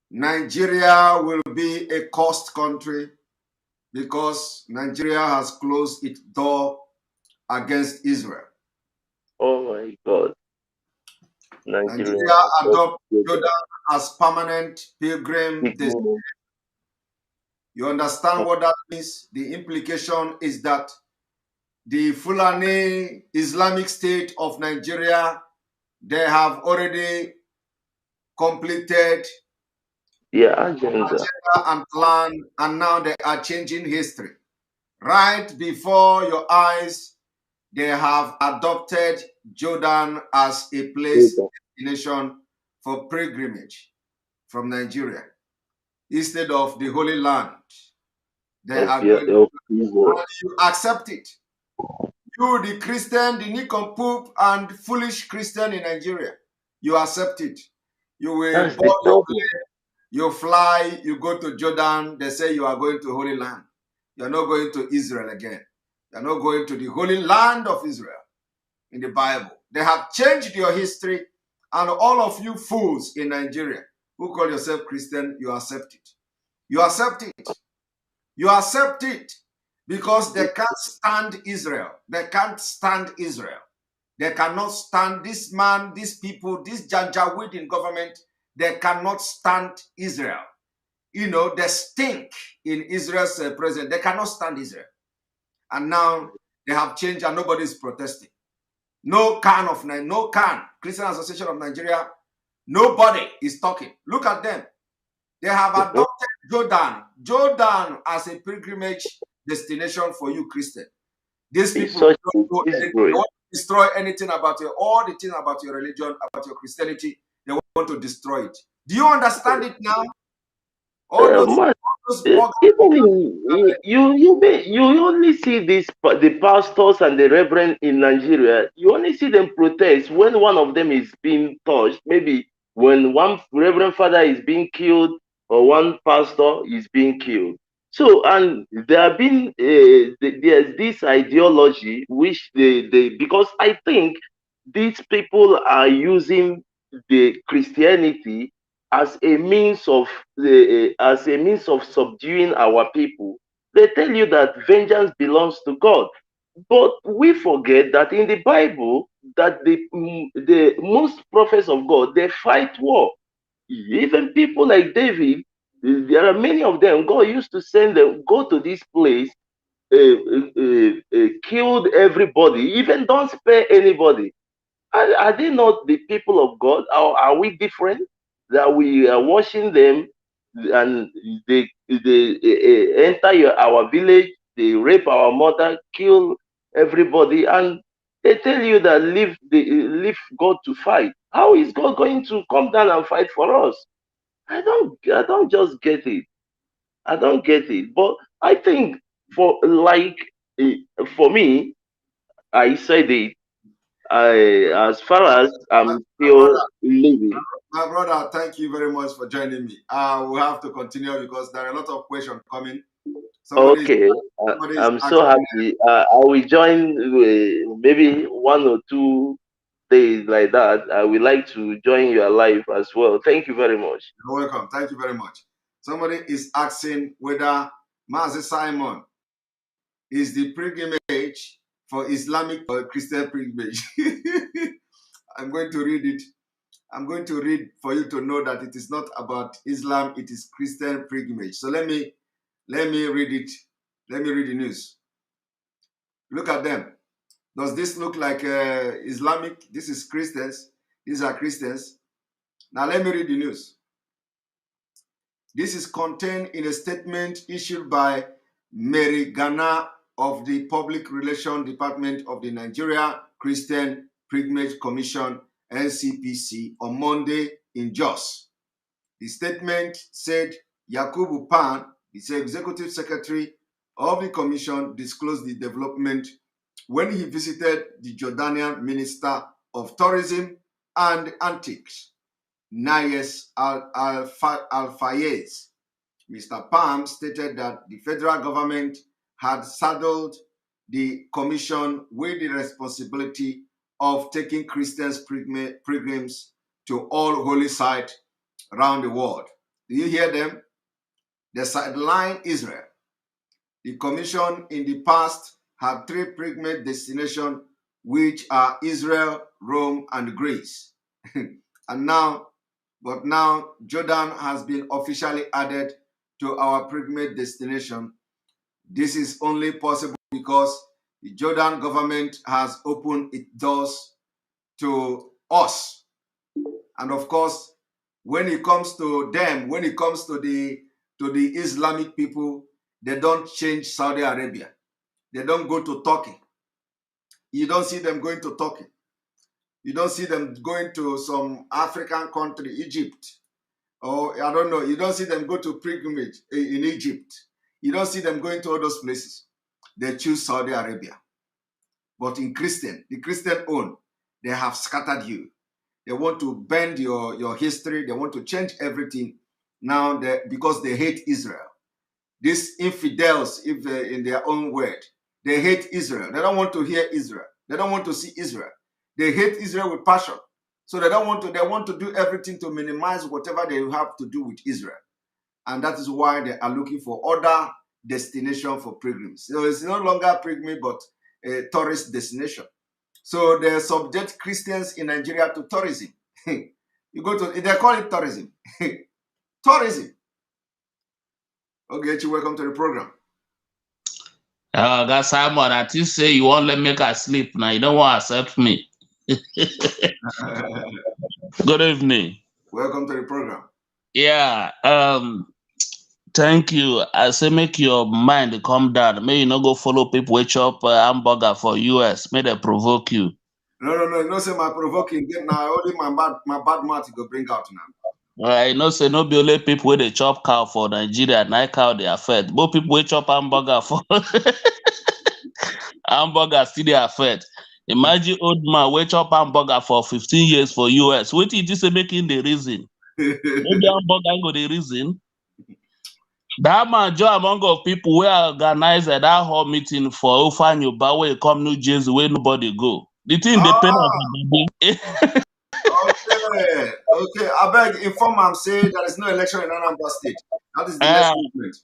Nigeria will be a cost country because Nigeria has closed its door against Israel. Oh my God, Nigeria. Nigeria adopted Jordan as permanent pilgrim destination. You understand what that means? The implication is that the Fulani Islamic State of Nigeria, they have already completed Agenda. agenda and plan, and now they are changing history. Right before your eyes, they have adopted Jordan as a place destination for pilgrimage from Nigeria instead of the Holy Land. They are going to, and you accept it. You, the Christian, the nincompoop and foolish Christian in Nigeria, you accept it. You will That's the board your problem. plane, you fly, you go to Jordan, they say you are going to Holy Land. You're not going to Israel again. You're not going to the Holy Land of Israel in the Bible. They have changed your history, and all of you fools in Nigeria who call yourself Christian, you accept it. You accept it. You accept it because they can't stand Israel. They can't stand Israel. They cannot stand this man, these people, this Janjaweed in government. They cannot stand Israel. You know, they stink in Israel's president. They cannot stand Israel. And now they have changed and nobody's protesting. No can, Christian Association of Nigeria, nobody is talking. Look at them. They have adopted Jordan as a pilgrimage destination for you, Christian. These people don't know anything. They want to destroy anything about all the things about your religion, about your Christianity. They want to destroy it. Do you understand it now? All those Even you only see the pastors and the reverend in Nigeria. You only see them protest when one of them is being touched. Maybe when one reverend father is being killed or one pastor is being killed. So, and there have been there's this ideology which they because I think these people are using the Christianity as a means of subduing our people. They tell you that vengeance belongs to God, but we forget that in the Bible that the most prophets of God, they fight war. Even people like David, there are many of them. God used to send them go to this place, killed everybody, even don't spare anybody. Are they not the people of God? Are we different? That we are watching them and they enter our village, they rape our mother, kill everybody, and they tell you that leave God to fight. How is God going to come down and fight for us? I don't just get it. I don't get it. But I think for like for me, I said it. as far as I'm still living. My brother, thank you very much for joining me. We have to continue because there are a lot of questions coming. Okay, Somebody is I'm so asking. happy. I will join maybe 1 or 2 days like that. I would like to join your live as well. Thank you very much. You're welcome. Thank you very much. Somebody is asking whether Mazi Simon is the pilgrimage for Islamic or Christian pilgrimage. I'm going to read it. I'm going to read for you to know that it is not about Islam, it is Christian pilgrimage. So let me read it. Let me read the news. Look at them. Does this look like Islamic? This is Christians. These are Christians. Now let me read the news. This is contained in a statement issued by Mary Ghana of the Public Relations Department of the Nigeria Christian Pilgrimage Commission, NCPC, on Monday in Jos. The statement said Yakubu Pan, the executive secretary of the commission, disclosed the development when he visited the Jordanian Minister of Tourism and Antiques, Nayes Al-Fayez. Mr. Palm stated that the federal government had saddled the commission with the responsibility of taking Christians pilgrims to all holy sites around the world. Do you hear them? They sideline Israel. The commission in the past had 3 pilgrimage destinations, which are Israel, Rome, and Greece. But now Jordan has been officially added to our pilgrimage destination. This is only possible because the Jordan government has opened its doors to us. And of course, when it comes to them, when it comes to the Islamic people, they don't change Saudi Arabia. They don't go to Turkey. You don't see them going to Turkey. You don't see them going to some African country, Egypt. Or I don't know. You don't see them go to pilgrimage in Egypt. You don't see them going to all those places. They choose Saudi Arabia. But in the Christian own, they have scattered you. They want to bend your history. They want to change everything now because they hate Israel. These infidels, if in their own word, they hate Israel. They don't want to hear Israel. They don't want to see Israel. They hate Israel with passion. So they want to do everything to minimize whatever they have to do with Israel. And that is why they are looking for other destination for pilgrims. So it's no longer pilgrimage, but a tourist destination. So they subject Christians in Nigeria to tourism. You go to, they call it tourism. Tourism. Okay, welcome to the program. That's Simon. I think say you won't let me sleep now. You don't want to accept me. Good evening. Welcome to the program. Yeah. Thank you. I say make your mind come down. May you not go follow people which up hamburger for US. May they provoke you. No. You know, say my provoking. Now only my bad mouth you go bring out now. I know say no be only people where they chop cow for Nigeria, night cow they are fed. Both people which chop hamburger for hamburger still they are fed. Imagine old man wey chop hamburger for 15 years for US. What did you say making the reason? Maybe hamburger go the reason. That man join among of people wey organize that whole meeting for Ofanyoba where come New Jersey where nobody go. The thing they pay Okay. I beg inform am say there is no election in Anambra State. That is the next movement.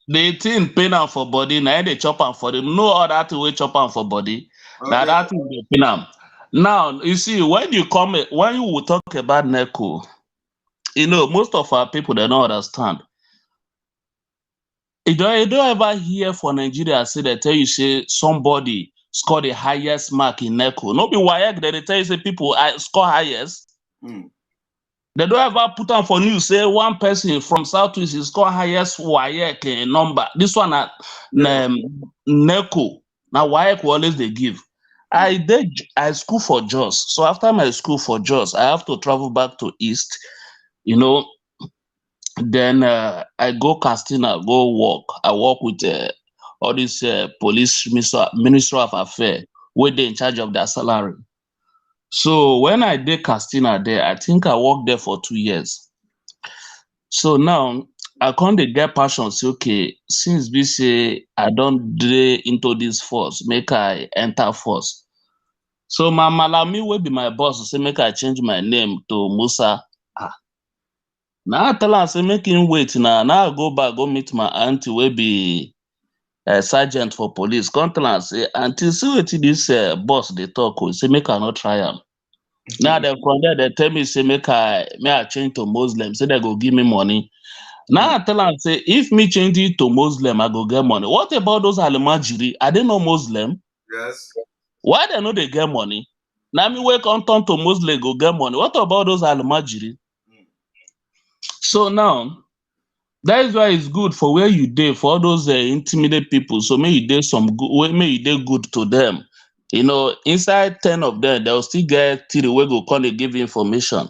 The thing pain am for body, now they chop am for them. No other thing wey chop am for body. Okay. Now that thing dey pain am. Now you see when you will talk about NECO, you know most of our people they don't understand. You don't ever hear for Nigeria say they tell you say somebody score the highest mark in NECO. No be WAEC they tell you say people score highest. They don't ever put on for news say one person from Southwest is score highest WAEC number. This one at NECO. Now WAEC always they give. I school for Jos. So after my school for Jos, I have to travel back to East. You know, then I go Castina, go work. I work with all this police minister of affairs, where they in charge of their salary. So when I did Castina there, I think I worked there for 2 years. So now I can't get passion. Say, okay, since we say I don't dey into this force, make I enter force. So my Malami will be my boss. Say make I change my name to Musa. Now I tell her say make him wait. Now I go back go meet my auntie will be sergeant for police. Come tell her say until see wetin this boss they talk. Say make I not try am. Now they from there they tell me say make I change to Muslim. Say they go give me money. Now I tell am say if me change it to Muslim, I go get money. What about those Alimajiri? Are they not Muslim? Yes. Why they know they get money? Now me wake on turn to Muslim go get money. What about those Alimajiri? So now that is why it's good for where you dey for all those intimidate people. So may you dey some good, may you dey good to them. You know, inside 10 of them, they'll still get 3 wey go come dey give information.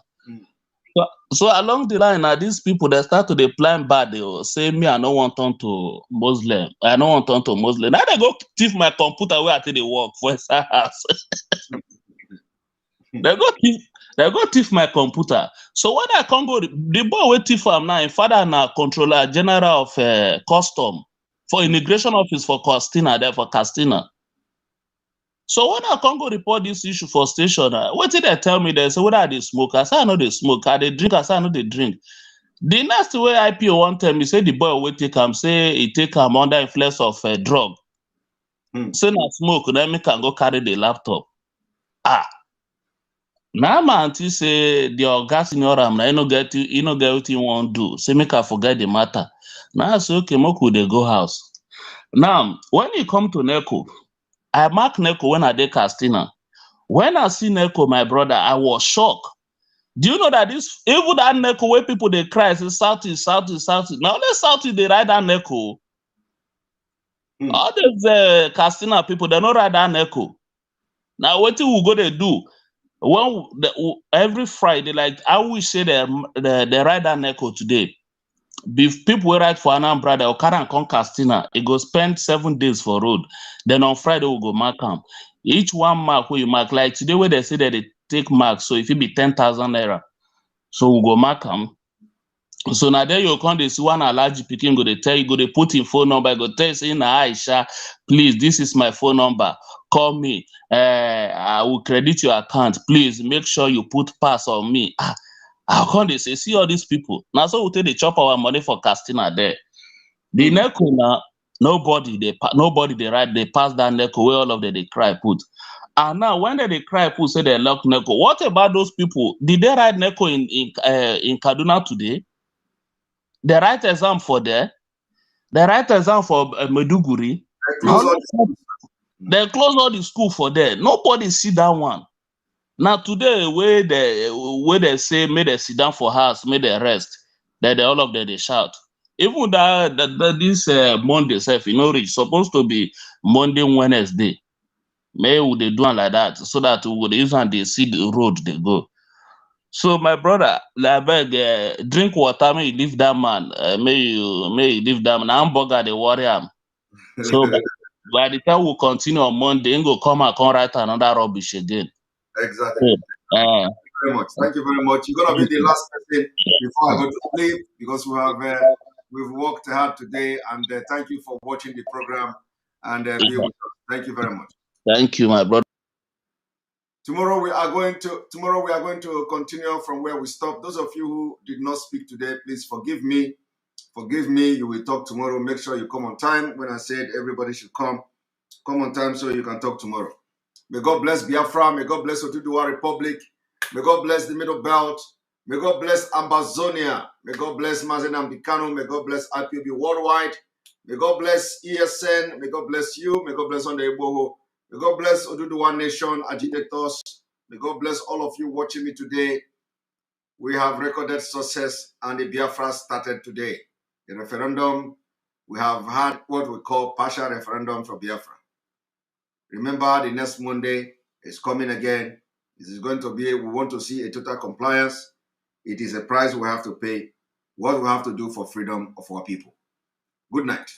So along the line, now these people that start to dey plan bad, they will say me, I don't want turn to Muslim. I don't want turn to Muslim. Now they go thief my computer where I take dey work for inside house. They go thief my computer. So when I come go, the boy wey thief am now, im father na controller general of custom for immigration office for Castina, there for Castina. So when I come go report this issue for station, wetin they tell me, they say whether I dey smoke. I say I no dey smoke. I dey drink. I say I no dey drink. The next way IPO wan tell me say the boy wey take am say he take am under influence of drug. Say na smoke, then make am go carry the laptop. Now my auntie say the oga senior am na he no get wetin he wan do. Say make I forget the matter. Now I say okay, make we dey go house. Now when he come to Neko, I mark Neko when I dey Castina. When I see Neko, my brother, I was shocked. Do you know that this even that Neko where people they cry say Southeast, Southeast, Southeast. Now let's Southeast they ride that Neko. All these Castina people they not ride that Neko. Now what we go they do? When every Friday, like I wish say they ride that Neko today. If people will ride for Anambra, they'll carry and come Castina. It go spend 7 days for road. Then on Friday we'll go mark them. Each one mark where you mark, like today where they say that they take mark, so if it be 10,000 naira, so we'll go mark them. So now there you come, they see one allergy picking, go they tell you, go they put in phone number, go tell you say, nah, Aisha, please, this is my phone number. Call me. I will credit your account. Please make sure you put pass on me. How come they say, see all these people? Now so we take the chop our money for Castina there. The Neko now, nobody they write, they pass that Neko where all of them they cry put. And now when they cry put say they lock Neko, what about those people? Did they write Neko in Kaduna today? They write exam for there. They write exam for Meduguri. They close all the school for there. Nobody see that one. Now today, where they say may they sit down for house, may they rest, that all of them they shout. Even that this Monday self, you know, it's supposed to be Monday, Wednesday. May they do it like that so that we would even they see the road they go. So my brother, like drink water, may you leave that man. May you leave that man. Hamburger they worry him. So by the time we continue on Monday, he go come and write another rubbish again. Exactly. Thank you very much. Thank you very much. You're gonna be the last person before I go to sleep because we've worked hard today, and thank you for watching the program and be with us. Thank you very much. Thank you, my brother. Tomorrow we are going to continue from where we stopped. Those of you who did not speak today, please forgive me. Forgive me. You will talk tomorrow. Make sure you come on time. When I said everybody should come on time so you can talk tomorrow. May God bless Biafra. May God bless Oduduwa Republic. May God bless the Middle Belt. May God bless Ambazonia. May God bless Mazenam Dikano. May God bless IPOB Worldwide. May God bless ESN. May God bless you. May God bless Onde Eboho. May God bless Oduduwa Nation agitators. May God bless all of you watching me today. We have recorded success and the Biafra started today. The referendum, we have had what we call partial referendum for Biafra. Remember, the next Monday is coming again. This is going to be, we want to see a total compliance. It is a price we have to pay. What we have to do for freedom of our people. Good night.